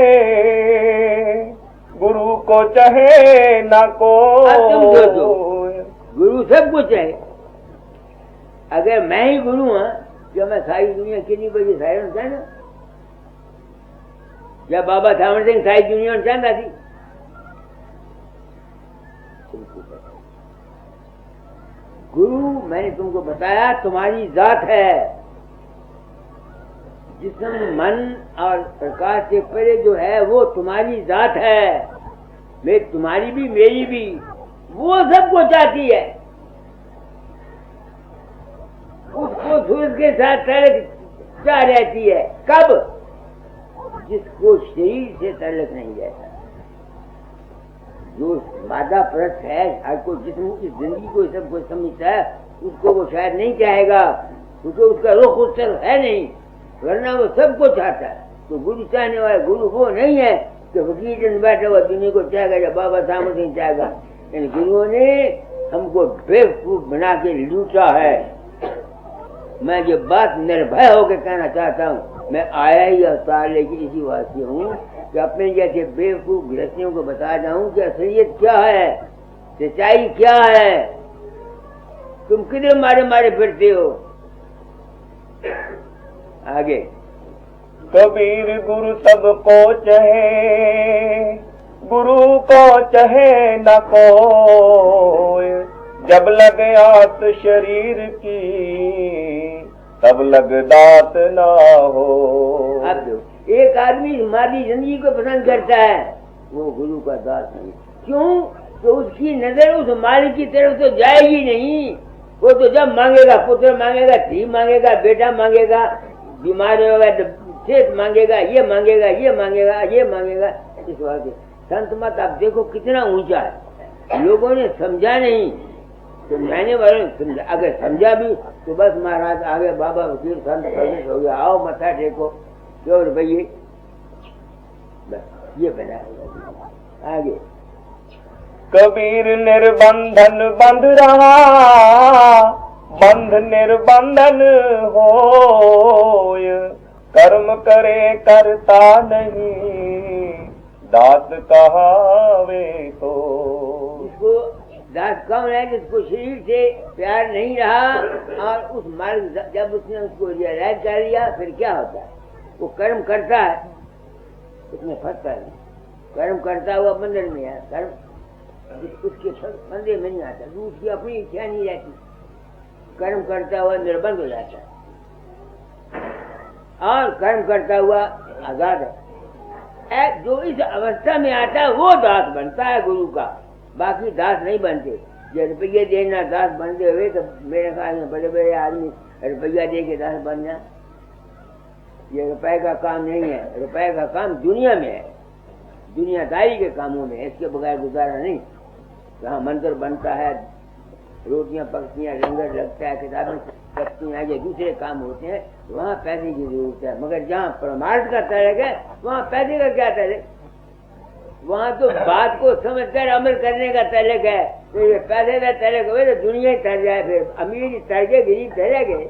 गुरु को चाहे ना को। गुरु सब कुछ है। अगर मैं ही गुरु हूँ, जो मैं सारी दुनिया कितनी बजे साइरन था ना, जब बाबा थावर सिंह सारी दुनिया में चाहता थी। गुरु मैंने तुमको बताया तुम्हारी जात है, जिस्म मन और प्रकाश से परे जो है वो तुम्हारी जात है। मैं तुम्हारी भी मेरी भी, वो सबको चाहती है। उसको सूरज के साथ चाह रहती है। कब? जिसको शरीर से ताल्लुक नहीं रहता। जो मादा परस्त है, हर को जिस्म इस जिंदगी को सब कुछ समझता है, उसको वो शायद नहीं चाहेगा, क्योंकि उसका रुख उस तरफ है नहीं, वरना वो सबको चाहता है। तो गुरु चाहने वाला गुरु वो नहीं है कि फकीर चंद बैठा हुआ दुनिया को चाहेगा या बाबा सामू सिंह चाहेगा। इन गुरुओं ने हमको बेवकूफ बना के लूटा है। मैं ये बात निर्भय होकर कहना चाहता हूँ। मैं आया ही अवतार लेकर इसी वास्ते हूँ कि अपने जैसे बेवकूफ गृहस्थियों को बता जाऊं कि असलियत क्या है, सच्चाई क्या है। तुम किधर मारे मारे फिरते हो? आगे। कबीर गुरु सबको चाहे, गुरु को चाहे न कोई, जब लगे आस शरीर की, तब लग दात ना हो। अब जो एक आदमी हमारी जिंदगी को पसंद करता है, वो गुरु का दास नहीं। क्यों? तो उसकी नजर उस मालिक की तरफ तो जाएगी नहीं। वो तो जब मांगेगा पुत्र मांगेगा, धी मांगेगा, बेटा मांगेगा, बीमार होगा सेहत मांगेगा, ये मांगेगा, ये मांगेगा, ये मांगेगा। इस वास्ते संत मत आप देखो कितना ऊंचा है, लोगों ने समझा नहीं तो मैंने वाले समझा, अगर समझा भी तो बस महाराज आगे बाबा वकील संत प्रवेश हो गया, आओ मथा टेको, क्यों रुपये, बस ये बना आगे। कबीर निर्बंधन बंध रहा, बंध निर्बंधन होय, कर्म करे करता नहीं, दास कहावे तो। इसको दास कौन है जिसको शरीर से प्यार नहीं रहा और उस मार्ग जब उसने उसको रियलाइज कर लिया फिर क्या होता है, वो कर्म करता है, उसमें फंसता है, कर्म करता हुआ बंधन में है, कर्म उसके बंधे में नहीं आता, उसकी अपनी इच्छा नहीं रहती, कर्म करता हुआ निर्बंध हो जाता है और कर्म करता हुआ आजाद है। जो इस अवस्था में आता है वो दास बनता है गुरु का, बाकी दास नहीं बनते। जो रुपये देना दास बनते हुए तो मेरे ख्याल में बड़े बड़े आदमी रुपया दे के दास बन जाए, ये रुपए का काम नहीं है, रुपए का काम दुनिया में है, दुनियादारी के कामों में, इसके बगैर गुजारा नहीं। जहाँ मंदिर बनता है, रोटियां पकती हैं, लंगर लगता है, किताबें पकती हैं, ये दूसरे काम होते हैं, वहाँ पैसे की जरूरत है। मगर जहाँ परमार्थ का तलक है वहाँ पैसे का क्या तलक, वहाँ तो बात को समझकर अमल करने का तलक है। तो ये पैसे का तलक हुए तो दुनिया ही तर जाए, फिर अमीर तर गए, गरीब चले गए,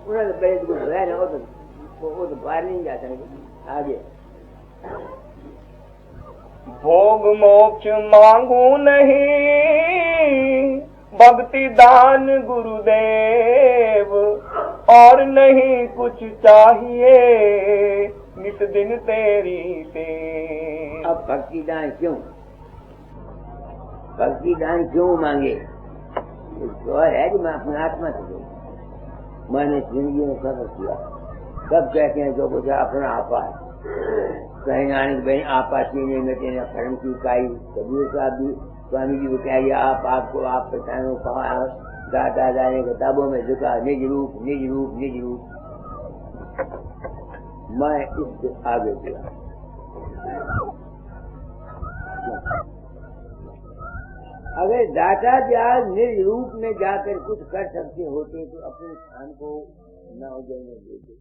उन्होंने पहले तो कुछ हुआ ना, वो तो बाहर नहीं जाता। आगे भोग मोक्ष मांगू नहीं, भक्ति दान गुरुदेव, और नहीं कुछ चाहिए, नित दिन तेरी से। अब भक्ति दान क्यों, भक्ति दान क्यों मांगे, तो है कि मैं अपनी आत्मा से दूँ, मैंने जिंदगी में कर्म किया। सब कहते हैं जो कुछ अपना आपा है, कहीं नानक बहन आपा चीने में तेने कर्म की काई। कबीर साहब भी स्वामी जी को कह दिया, आपको आप पहचानो कहा, दादा ने किताबों में लिखा, निज रूप निज रूप निज रूप। मैं इससे आगे गया, अगर दाता दयाल निज रूप में जाकर कुछ कर सकते होते तो अपने स्थान को न उजड़ने देते।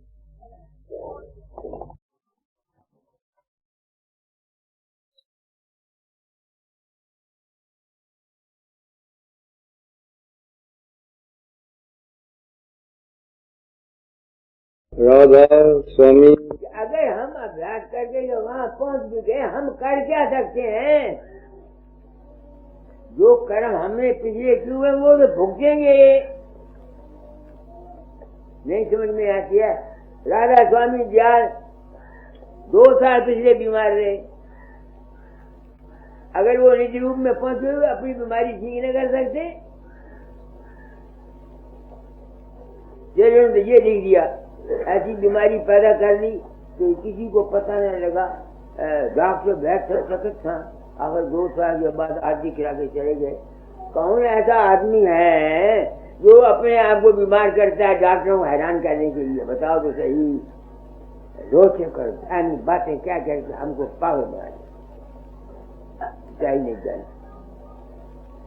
राधा स्वामी, अगर हम अभ्यास करके जो वहाँ पहुँच भी गए, हम कर क्या सकते हैं, जो कर्म हमने पिछले किए हुए वो तो भुगतेंगे। नहीं समझ में आती है। राधा स्वामी दयाल 2 साल पिछले बीमार रहे, अगर वो निज रूप में पहुंचे हुए अपनी बीमारी ठीक न कर सकते, तो ये लिख दिया, ऐसी बीमारी पैदा कर ली तो किसी को पता नहीं लगा, डॉक्टर बैठ सकत था, अगर 2 साल के बाद आरती करा के चले गए। कौन ऐसा आदमी है जो अपने आप को बीमार करता है डॉक्टरों को हैरान करने के लिए, बताओ तो सही। रोचे कर बातें क्या करके हमको पागल बना चाहिए नहीं जाने।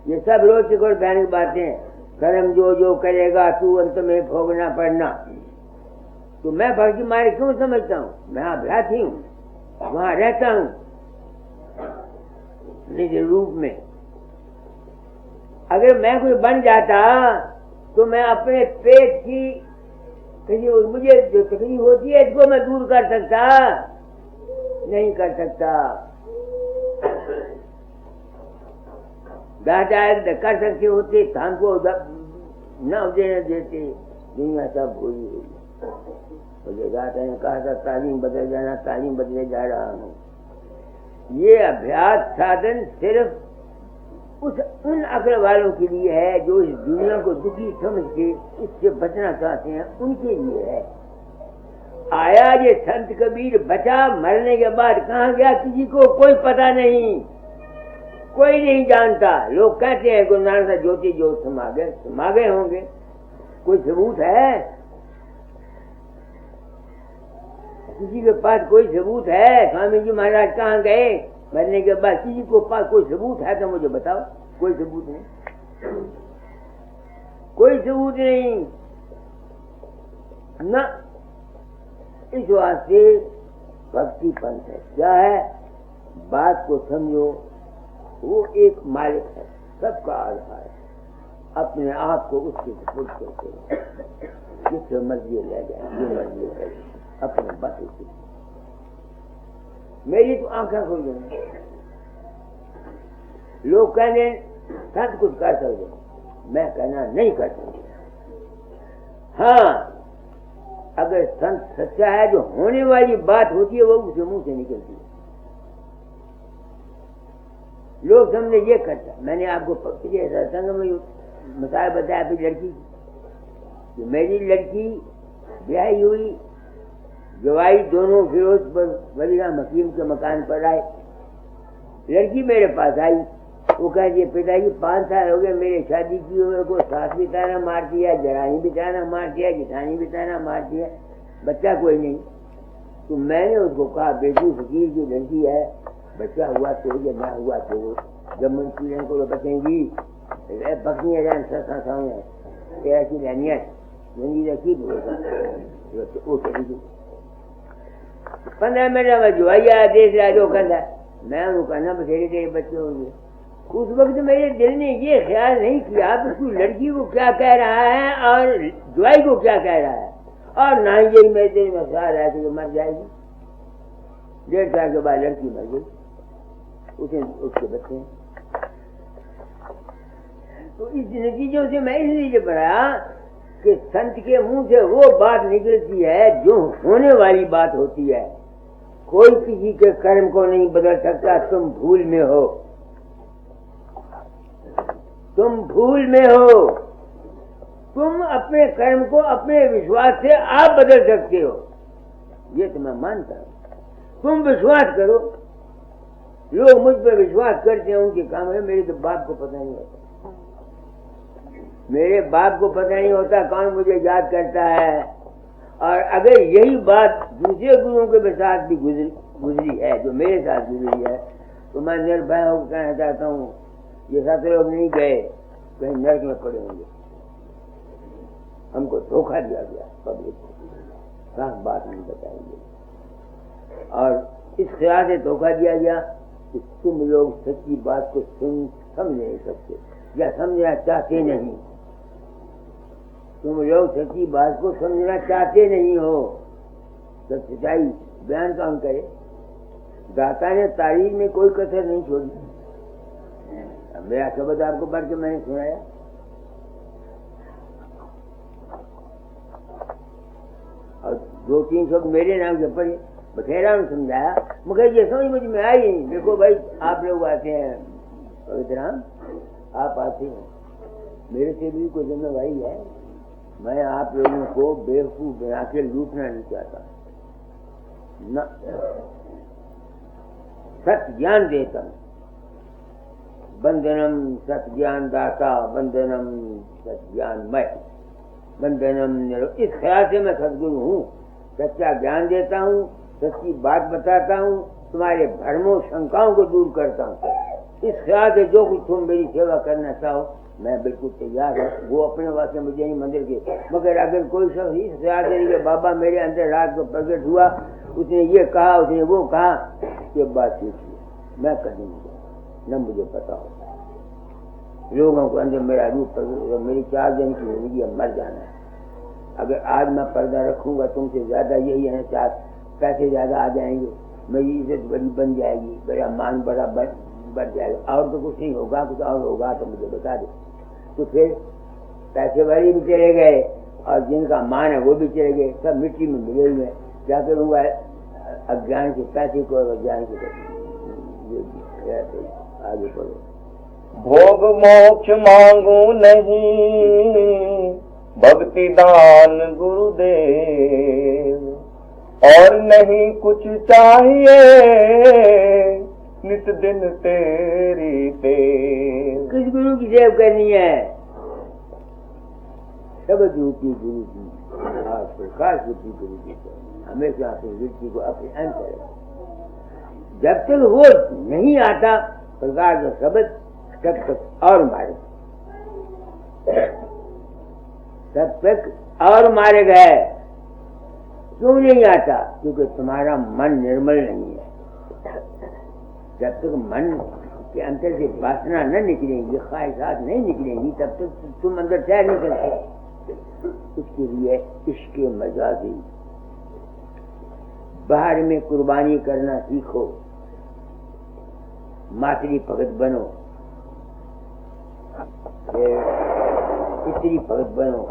ये सब रोचे कर बहन की बातें, कर्म जो जो करेगा तू अंत में भोगना पड़ना। तो मैं भक्ति मार्ग क्यों समझता हूँ, मैं अभ्यासी हूँ, वहां रहता हूँ निज रूप में। अगर मैं कोई बन जाता तो मैं अपने पेट की मुझे जो तकलीफ होती है इसको मैं दूर कर सकता, नहीं कर सकता। दादा कर सकते होते तो हमको न देने देते, दुनिया सब भूली हुई। दादा ने कहा था तालीम बदल जाना, तालीम बदले जा रहा हूँ। ये अभ्यास साधन सिर्फ उन अकल वालों के लिए है जो इस दुनिया को दुखी समझ के इससे बचना चाहते हैं, उनके लिए है। आया ये संत कबीर बचा, मरने के बाद कहाँ गया किसी को कोई पता नहीं, कोई नहीं जानता। लोग कहते हैं गुरु नानक साहब ज्योति ज्योत समा गए होंगे, कोई सबूत है? किसी के पास कोई सबूत है? स्वामी जी महाराज कहाँ गए? मरने के बाद किसी को पास कोई सबूत है तो मुझे बताओ। कोई सबूत नहीं, कोई सबूत नहीं ना। इस वास्ते भक्ति पंथ है। क्या है? बात को समझो, वो एक मालिक है, सबका आधार है। अपने आप को उसके सुपुर्द करते हो, जिस मर्जी ले जाए, जो मर्जी करे, अपने बस उसी। मेरी तो आंखें खोल गई। लोग कहने सब कुछ कर सकते, मैं कहना नहीं कर सकता। हाँ, अगर संत सच्चा है, जो होने वाली बात होती है वो उसके मुंह से निकलती है। लोग समझे ये करता। मैंने आपको पिछले सत्संग में मिसाल बताया अपनी लड़की की, कि मेरी लड़की ब्याही हुई, जवाई दोनों फिरोज वलीराम हकीम के मकान पर आए। लड़की मेरे पास आई, वो कहती है पिताजी 5 साल हो गए मेरे शादी की हुए को, सास भी ताना मार दिया, जरानी भी ताना मार दिया, जिठानी भी ताना मार दिया, बच्चा कोई नहीं। तो मैंने उसको कहा बेटी फकीर की लड़की है, बच्चा हुआ तो ये ना हुआ तो जब मंत्री को बचेंगी बकरियाँ जान ससा ऐसी लानिया मंदिर रखी वो चली गई। 15 मिनट में जुआइया देश राजो कहता, मैं उनको कहना बथेरे तेरे बच्चे होंगे। उस वक्त मेरे दिल ने ये ख्याल नहीं किया आप उसकी लड़की को क्या कह रहा है और जुआई को क्या कह रहा है, और ना ही यही मेरे दिल में ख्याल है कि मर जाएगी। 1.5 साल के बाद लड़की मर गई, उसे उसके बच्चे। तो इस नतीजों से मैं इसलिए पढ़ा कि संत के मुंह से वो बात निकलती है जो होने वाली बात होती है। कोई किसी के कर्म को नहीं बदल सकता। तुम भूल में हो, तुम भूल में हो। तुम अपने कर्म को अपने विश्वास से आप बदल सकते हो, ये तो मैं मानता हूं। तुम विश्वास करो। लोग मुझ पर विश्वास करते हैं, उनके काम है। मेरे तो बाप को पता नहीं होता, मेरे बाप को पता नहीं होता कौन मुझे याद करता है। और अगर यही बात दूसरे गुरुओं के साथ भी गुजरी है जो मेरे साथ गुजरी है, तो मैं निर्भय होकर कहना चाहता हूँ ये 7 लोग नहीं गए, कहीं नरक में पड़े होंगे। हमको धोखा दिया गया पब्लिक को, साफ बात नहीं बताएंगे। और इस ख्याल से धोखा दिया गया कि तुम लोग सच्ची बात को समझ नहीं सकते या समझना चाहते नहीं। तुम लोग सच्ची बात को समझना चाहते नहीं हो। तो सच्चाई बयान कौन करे? दाता ने तारीफ में कोई कसर नहीं छोड़ी। मेरा शब्द आपको पढ़ के मैंने सुनाया। और 2-3 शब्द मेरे नाम से पढ़े, बखेरा ने समझाया, मगर ये समझ मुझ में आई नहीं। देखो भाई, आप लोग आते हैं पवित्राम, आप आते हैं, मेरे से भी कोई जिम्मेवारी है। मैं आप लोगों को बेवकूफ बना के लूटना नहीं चाहता न। सत्य ज्ञान देता हूं। बंधनम सत्य ज्ञान दाता, बंधनम सत्य ज्ञान मय, बंधनम इस ख्याल से मैं सदगुरु हूँ। सच्चा ज्ञान देता हूँ, सच्ची बात बताता हूँ, तुम्हारे भ्रमों शंकाओं को दूर करता हूँ। इस ख्याल से जो कुछ तुम मेरी सेवा करना चाहो मैं बिल्कुल तैयार हूँ। वो अपने वास्ते मुझे नहीं मंदिर के, मगर अगर कोई शख्स इस ख्याल से कि बाबा मेरे अंदर रात को प्रकट हुआ, उसने ये कहा, उसने वो कहा, ये बात ठीक है, मैं कहीं नहीं, न मुझे पता हो। लोगों को अंदर मेरा रूप प्रकट, मेरी 4 दिन की जिंदगी मर जाना है। अगर आज मैं पर्दा रखूंगा तुमसे ज्यादा, यही है 4 पैसे ज्यादा आ जाएंगे, मेरी इज्जत बड़ी बन जाएगी, मेरा मान बड़ा बढ़ जाएगा, और तो कुछ नहीं होगा। कुछ और होगा तो मुझे बता दे। तो फिर पैसे वाले भी चले गए और जिनका मान है वो भी चले गए, सब मिट्टी में मिले हुए। क्या करूँगा? अज्ञान के पैसे को अज्ञान के आगे बढ़ो। भोग मोक्ष मांगू नहीं, भक्ति दान गुरुदेव, और नहीं कुछ चाहिए, नित दिन तेरी तेल। किस गुरु की सेवा करनी है? सब रूपी गुरु की, प्रकाश रूपी गुरु की। हमेशा अपनी वृत्ति को अपने अंतर जब तक वो नहीं आता प्रकाश का शब्द तब तक और मारे, तब तक और मारे गए। क्यों नहीं आता? क्योंकि तुम्हारा मन निर्मल नहीं है। जब तक मन के अंदर से वासना न निकलेंगी, ख्वाहिशात नहीं निकलेंगी, तब तक तुम अंदर तैर नहीं सकते। उसके लिए इश्क मजाजी, बाहर में कुर्बानी करना सीखो, मातरी भगत बनो, स्त्री भगत बनो,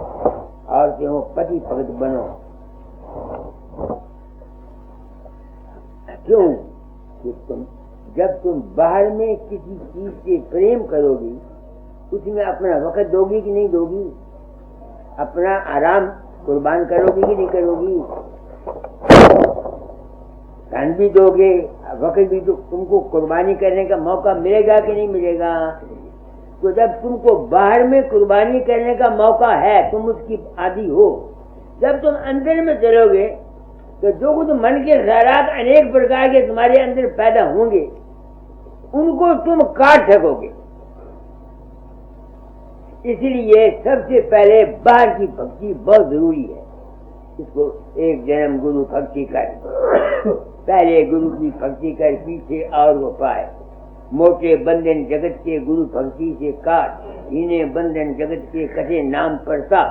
और हो पति भगत बनो। क्यों? कि जब तुम बाहर में किसी चीज से प्रेम करोगी, उसमें अपना वक्त दोगी कि नहीं दोगी? अपना आराम कुर्बान करोगी कि नहीं करोगी? धन भी दोगे, वक्त भी, तो तुमको कुर्बानी करने का मौका मिलेगा कि नहीं मिलेगा? तो जब तुमको बाहर में कुर्बानी करने का मौका है, तुम उसकी आदी हो। जब तुम अंदर में चलोगे तो जो कुछ मन के ख्यालात अनेक प्रकार के तुम्हारे अंदर पैदा होंगे, उनको तुम काट सकोगे। इसलिए सबसे पहले बाहर की भक्ति बहुत जरूरी है। इसको एक जन्म गुरु भक्ति कर, पहले गुरु की भक्ति कर, पीछे और वो पाए। मोटे बंधन जगत के गुरु भक्ति से काट, इन्हें बंधन जगत के कटे नाम पड़ता।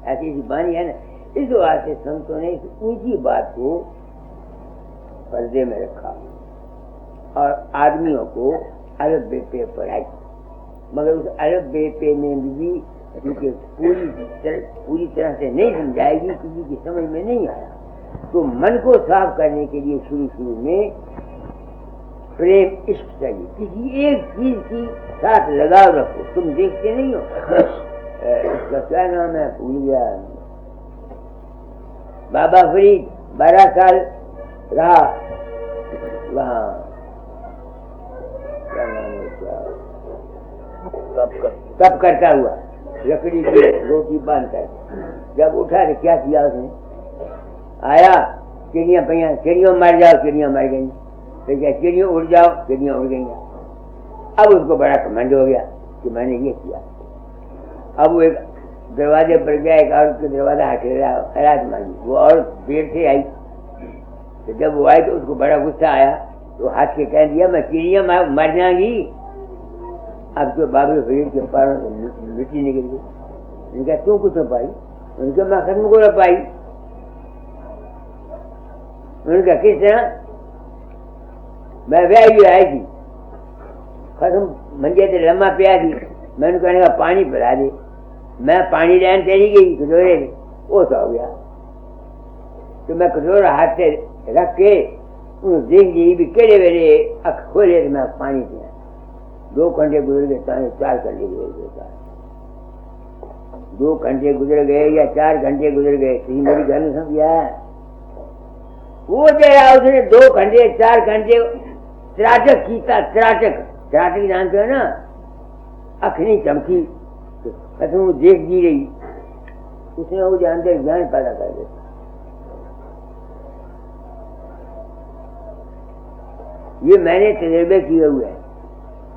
ऐसी बानी है ना। इस वास्ते संतों ने इस ऊंची बात को पर्दे में रखा और आदमियों को अलग बेपे पढ़ाई। मगर उस अलग बेपे में भी क्योंकि पूरी तरह से नहीं समझाएगी, किसी की समझ में नहीं आया, तो मन को साफ करने के लिए शुरू में प्रेम इश्क चाहिए। किसी एक चीज की साथ लगाव रखो। तुम देखते नहीं हो, इसका क्या नाम है, भूल गया, बाबा फरीद 12 साल रहा वहाँ, क्या नाम है, तब करता हुआ लकड़ी की रोटी बांध कर। जब उठा तो क्या किया उसने? आया, चिड़िया पैया, चिड़ियों मर जाओ, चिड़िया मर गई। तो क्या चिड़ियों उड़ जाओ, चिड़िया उड़ गई। अब उसको बड़ा घमंड हो गया कि मैंने ये किया। अब वो एक दरवाजे पर गया, एक औरत के दरवाजा खैरात मांगी। वो औरत देर से आई, तो जब वो आई तो उसको बड़ा गुस्सा आया, तो हाथ के कह दिया मैं चिड़िया मर जाएंगी। अब जो बाबू फरीद के पैरों से मिट्टी निकल गई। उनका क्यों कुछ न पाई? उनका मैं खत्म को न पाई। उनका किस तरह? मैं व्याही आई थी, खत्म मंजे से लम्बा पिया थी। मैं उनको कहने का पानी पिला दे। मैं पानी लेने चली गई कटोरे में, वो तो हो गया। तो मैं कटोरा हाथ से रख के उन्हें देख ली भी केड़े वेले अख खोले तो मैं पानी पिया। 2 घंटे गुजर गए, 4 घंटे गुजर गए, 2 घंटे गुजर गए या 4 घंटे गुजर गए, तो मेरी गल समझिया। वो जरा उसने 2 घंटे 4 घंटे त्राटक कीता। त्राटक जानते हो ना, अख नहीं चमकी तो वो देख दी रही। उसने वो जानते ज्ञान पैदा कर दिया। ये मैंने तजुर्बे किए हुए हैं।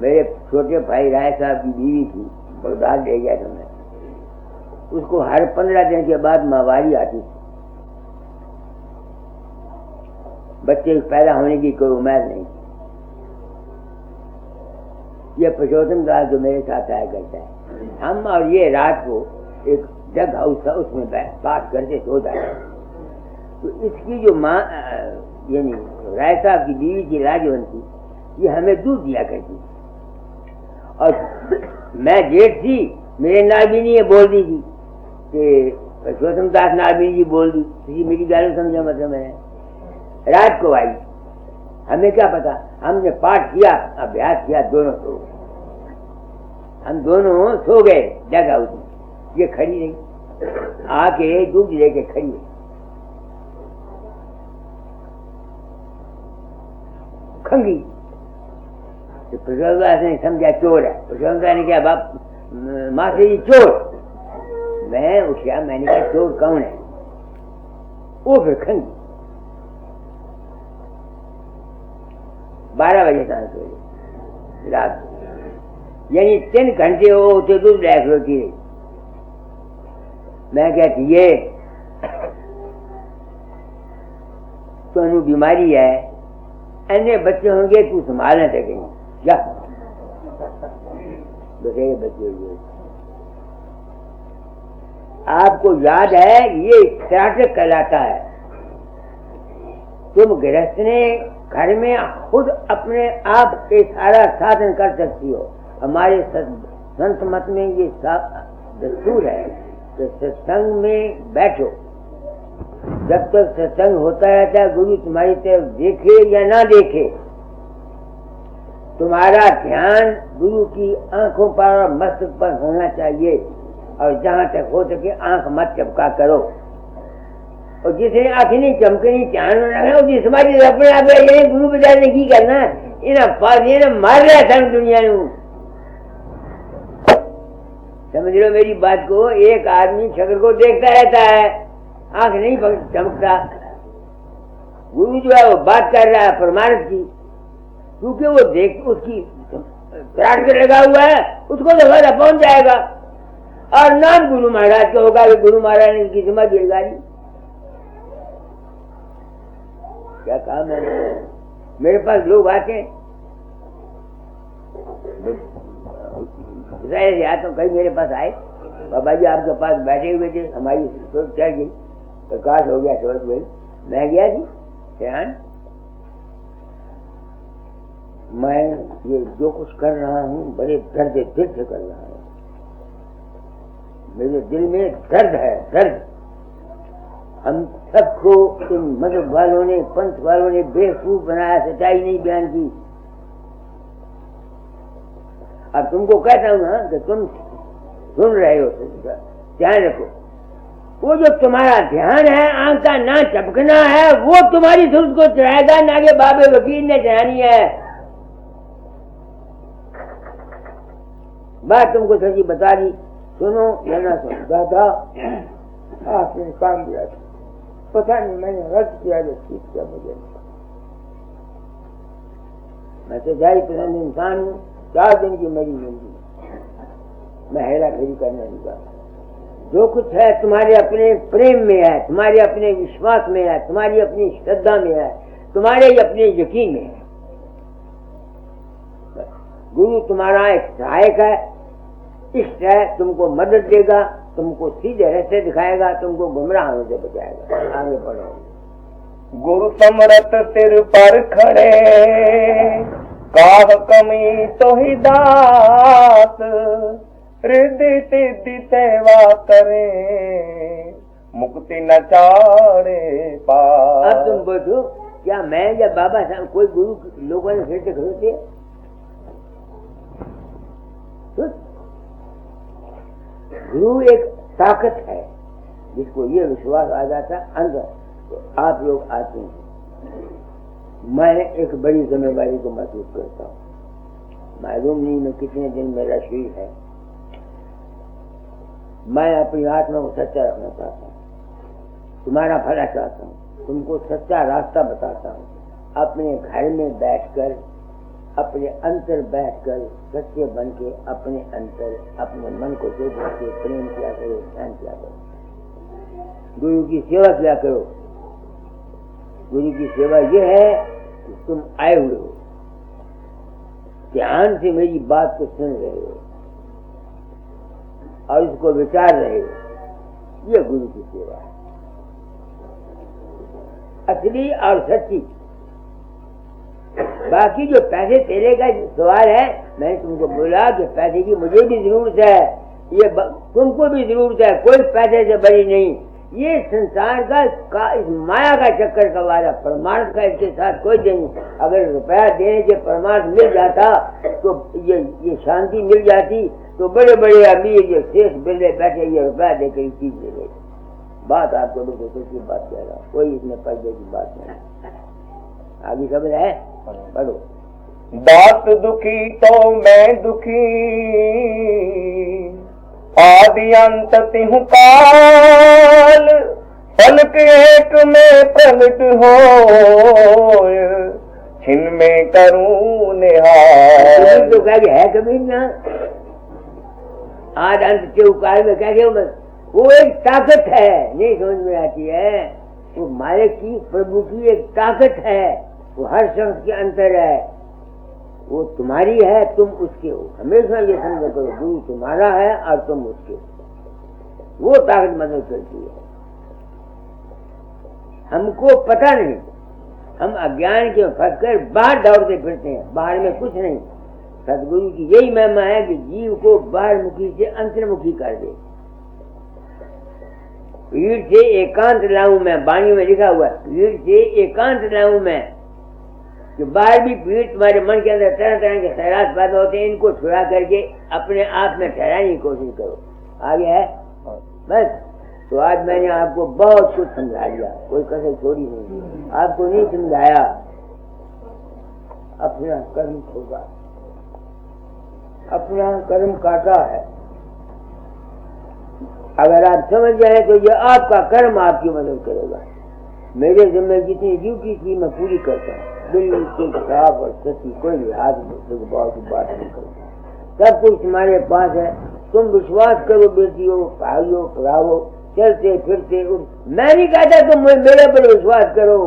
मेरे छोटे भाई राय साहब की बीवी थी, बगदाद ले गया था मैं। उसको हर 15 दिन के बाद माहवारी आती थी। बच्चे पैदा होने की कोई उम्मीद नहीं। ये पुरुषोत्तम दास जो मेरे साथ आया करता है, हम और ये रात को एक जग हाउस था, उसमें बात करते सो जाते। तो इसकी जो माँ यानी राय साहब की बीवी थी राजवंती, ये हमें दूध दिया करती। और मैं जेठ थी, मेरे नाबिनी ये बोल दी थी कि पुरुषोत्तम दास नाबिनी जी बोल दी। किसी मेरी गाली समझा मतलब मैंने। रात को आई, हमें क्या पता, हमने पाठ किया, अभ्यास किया, दोनों सो गए। हम दोनों सो गए जगह उठी। ये खड़ी रही, आके दूध लेके खड़ी रही। खंगी तो प्रसन्नदास ने समझा चोर है। प्रसन्नदास ने क्या बाप मासे जी चोर। मैं उठा, मैंने कहा चोर कौन है? वो फिर खंगी। 12 बजे शांत हो रात, यानी 3 घंटे हो तो दूध डायक होती रही। मैं कहती ये तो बीमारी है, अन्य बच्चे होंगे तू संभालना सकेंगे क्या? बड़े बच्चे हुए। आपको याद है ये त्राटक कहलाता है। तुम गृहस्थ ने घर में खुद अपने आप के सारा साधन कर सकती हो। हमारे संत मत में ये दस्तूर है कि सत्संग में बैठो, जब तक सत्संग होता रहता है गुरु तुम्हारी तरफ देखे या ना देखे, तुम्हारा ध्यान गुरु की आंखों पर और मस्तक पर होना चाहिए। और जहां तक हो सके आंख मत चमका करो, और जिसे आंखें नहीं चमकनी ध्यान जिस हमारी अपने आप गुरु बजाने की करना इन्हें पास मार रहा था दुनिया नू। समझ लो मेरी बात को। एक आदमी शक्ल को देखता रहता है, आंख नहीं चमकता। गुरु जो है वो बात कर रहा है परमार्थ की, क्योंकि वो देख उसकी त्राट कर लगा हुआ है, उसको तो फायदा पहुंच जाएगा। और नाम गुरु महाराज का होगा कि गुरु महाराज ने इनकी जिम्मा दी गाड़ी। क्या कहा मैंने? मेरे पास लोग आते हैं, तो कहीं मेरे पास आए, बाबा जी आपके पास बैठे हुए थे, हमारी सोच चढ़ गई, प्रकाश हो गया, सोच गई। मैं गया जी ध्यान, मैं ये जो कुछ कर रहा हूँ बड़े दर्द दिल से कर रहा हूँ। मेरे दिल में दर्द है, दर्द। हम सबको इन मजहब वालों ने, पंथ वालों ने बेवकूफ बनाया, सच्चाई नहीं बयान की। अब तुमको कहता हूं ना कि तुम सुन रहे हो, ध्यान रखो। वो जो तुम्हारा ध्यान है, आंख का ना चपकना है, वो तुम्हारी सुरत को चढ़ाएगा, ना कि बाबे वकील ने चढ़ानी है। बात तुमको सच्ची बता दी, सुनो या ना सुनो। दादा आपने काम दिया था, पता नहीं मैंने रद्द किया जो ठीक किया मुझे। मैं तो जारी पसंद इंसान हूँ, 4 दिन की मेरी जिंदगी, मैं हेरा फेरी करने नहीं चाहता। जो कुछ है तुम्हारे अपने प्रेम में है, तुम्हारे अपने विश्वास में है, तुम्हारी अपनी श्रद्धा में है, तुम्हारे अपने यकीन में है। गुरु तुम्हारा एक सहायक है, इष्ट है, तुमको मदद देगा, तुमको सीधे रास्ते दिखाएगा, तुमको गुमराहों से बचाएगा। आगे बढ़ो। गुरु समरत सिर पर खड़े, काह कमी तो ही दास, रिद्धि सिद्धि सेवा करे, मुक्ति न चाड़े पास। अब तुम बोलो क्या मैं या बाबा साहब कोई गुरु लोगों ने फिर से खड़े? गुरु एक ताकत है जिसको ये विश्वास आ जाता अंदर, तो आप लोग आते हैं। मैं एक बड़ी जिम्मेवारी को महसूस करता हूँ। मालूम नहीं मैं कितने दिन मेरा शरीर है। मैं अपनी आत्मा को सच्चा रखना चाहता हूँ, तुम्हारा भला चाहता हूँ, तुमको सच्चा रास्ता बताता हूँ। अपने घर में बैठकर, अपने अंतर बैठकर सच्चे बन के अपने अंतर, अपने मन को देख के प्रेम किया करो, ध्यान किया करो, गुरु की सेवा किया करो। गुरु की सेवा ये है कि तुम आए हुए हो, ध्यान से मेरी बात को सुन रहे हो और इसको विचार रहे हो, ये गुरु की सेवा है, असली और सच्ची। बाकी जो पैसे तेरे का सवाल है, मैंने तुमको बोला कि पैसे की मुझे भी जरूरत है, ये तुमको भी जरूरत है, कोई पैसे से बड़ी नहीं। ये संसार का इस माया का चक्कर का वाला, परमार्थ का इसके साथ कोई नहीं। अगर रुपया देने के परमार्थ मिल जाता तो ये शांति मिल जाती, तो बड़े बड़े अमीर जो शेष बिल्ले बैठे ये रुपया देकर ये चीज ले गए। बात आपको बिल्कुल सच्ची बात कह रहा हूँ, कोई इसमें पर्दे की बात नहीं। आगे समझ है, पढ़ो। दास दुखी तो मैं दुखी, आदि अंत तिहु काल, पलक एक में प्रगट हो, छिन में करूं निहाल। तो कह है कबीर ना आज अंत के उकाल में कह गया वो एक ताकत है, नहीं समझ में आती है। वो मालिक की प्रभु की एक ताकत है, वो हर शख्स के अंतर है, वो तुम्हारी है तुम उसके हो। हमेशा ये समझ करो गुरु तुम्हारा है और तुम उसके हो, वो ताकत मदद करती है। हमको पता नहीं, हम अज्ञान के फंसकर बाहर दौड़ते फिरते हैं, बाहर में कुछ नहीं। सदगुरु की यही महिमा है कि जीव को बाहर मुखी से अंतर्मुखी कर दे। भीड़ से एकांत लाऊं मैं, वाणी में लिखा हुआ है, भीड़ से एकांत लाऊं मैं। कि बाहर भी भीड़ तुम्हारे मन के अंदर तरह तरह के खैरात पैदा होते हैं, इनको छुड़ा करके अपने आप में ठहराने की कोशिश करो। आगे है बस। तो आज मैंने आपको बहुत कुछ समझा दिया, कोई कसर छोड़ी नहीं, आपको नहीं समझाया, अपना कर्म होगा, अपना कर्म काटा है। अगर आप समझ जाए तो ये आपका कर्म आपकी मदद करेगा। मेरे जिम्मे जितनी ड्यूटी थी मैं पूरी करता हूँ, बिल्कुल साफ और सच्ची, कोई हाथ में बहुत बात नहीं करता। सब कुछ तुम्हारे पास है, तुम विश्वास करो बेटियों, भाइयों, भरावो, चलते फिरते। मैं नहीं कहता तुम मेरे पर विश्वास करो,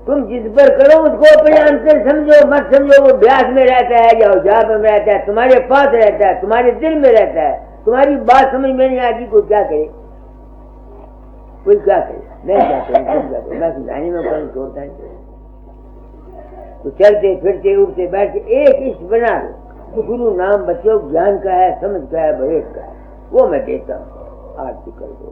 तुम जिस पर करो उसको अपने अंतर समझो, मत समझो वो ब्यास में रहता है या उजाब में रहता है, तुम्हारे पास रहता है, तुम्हारे दिल में रहता है। तुम्हारी बात समझ में नहीं आती, कोई क्या करे, कोई क्या करे, मैं क्या करूँ, मैं समझाने में कोई छोड़ता नहीं। तो चलते फिरते उठते बैठते एक इष्ट बना लो, गुरु नाम बच्चों ज्ञान का है, समझ का है, भवेश का है, वो मैं देता हूँ। आरती कर दो।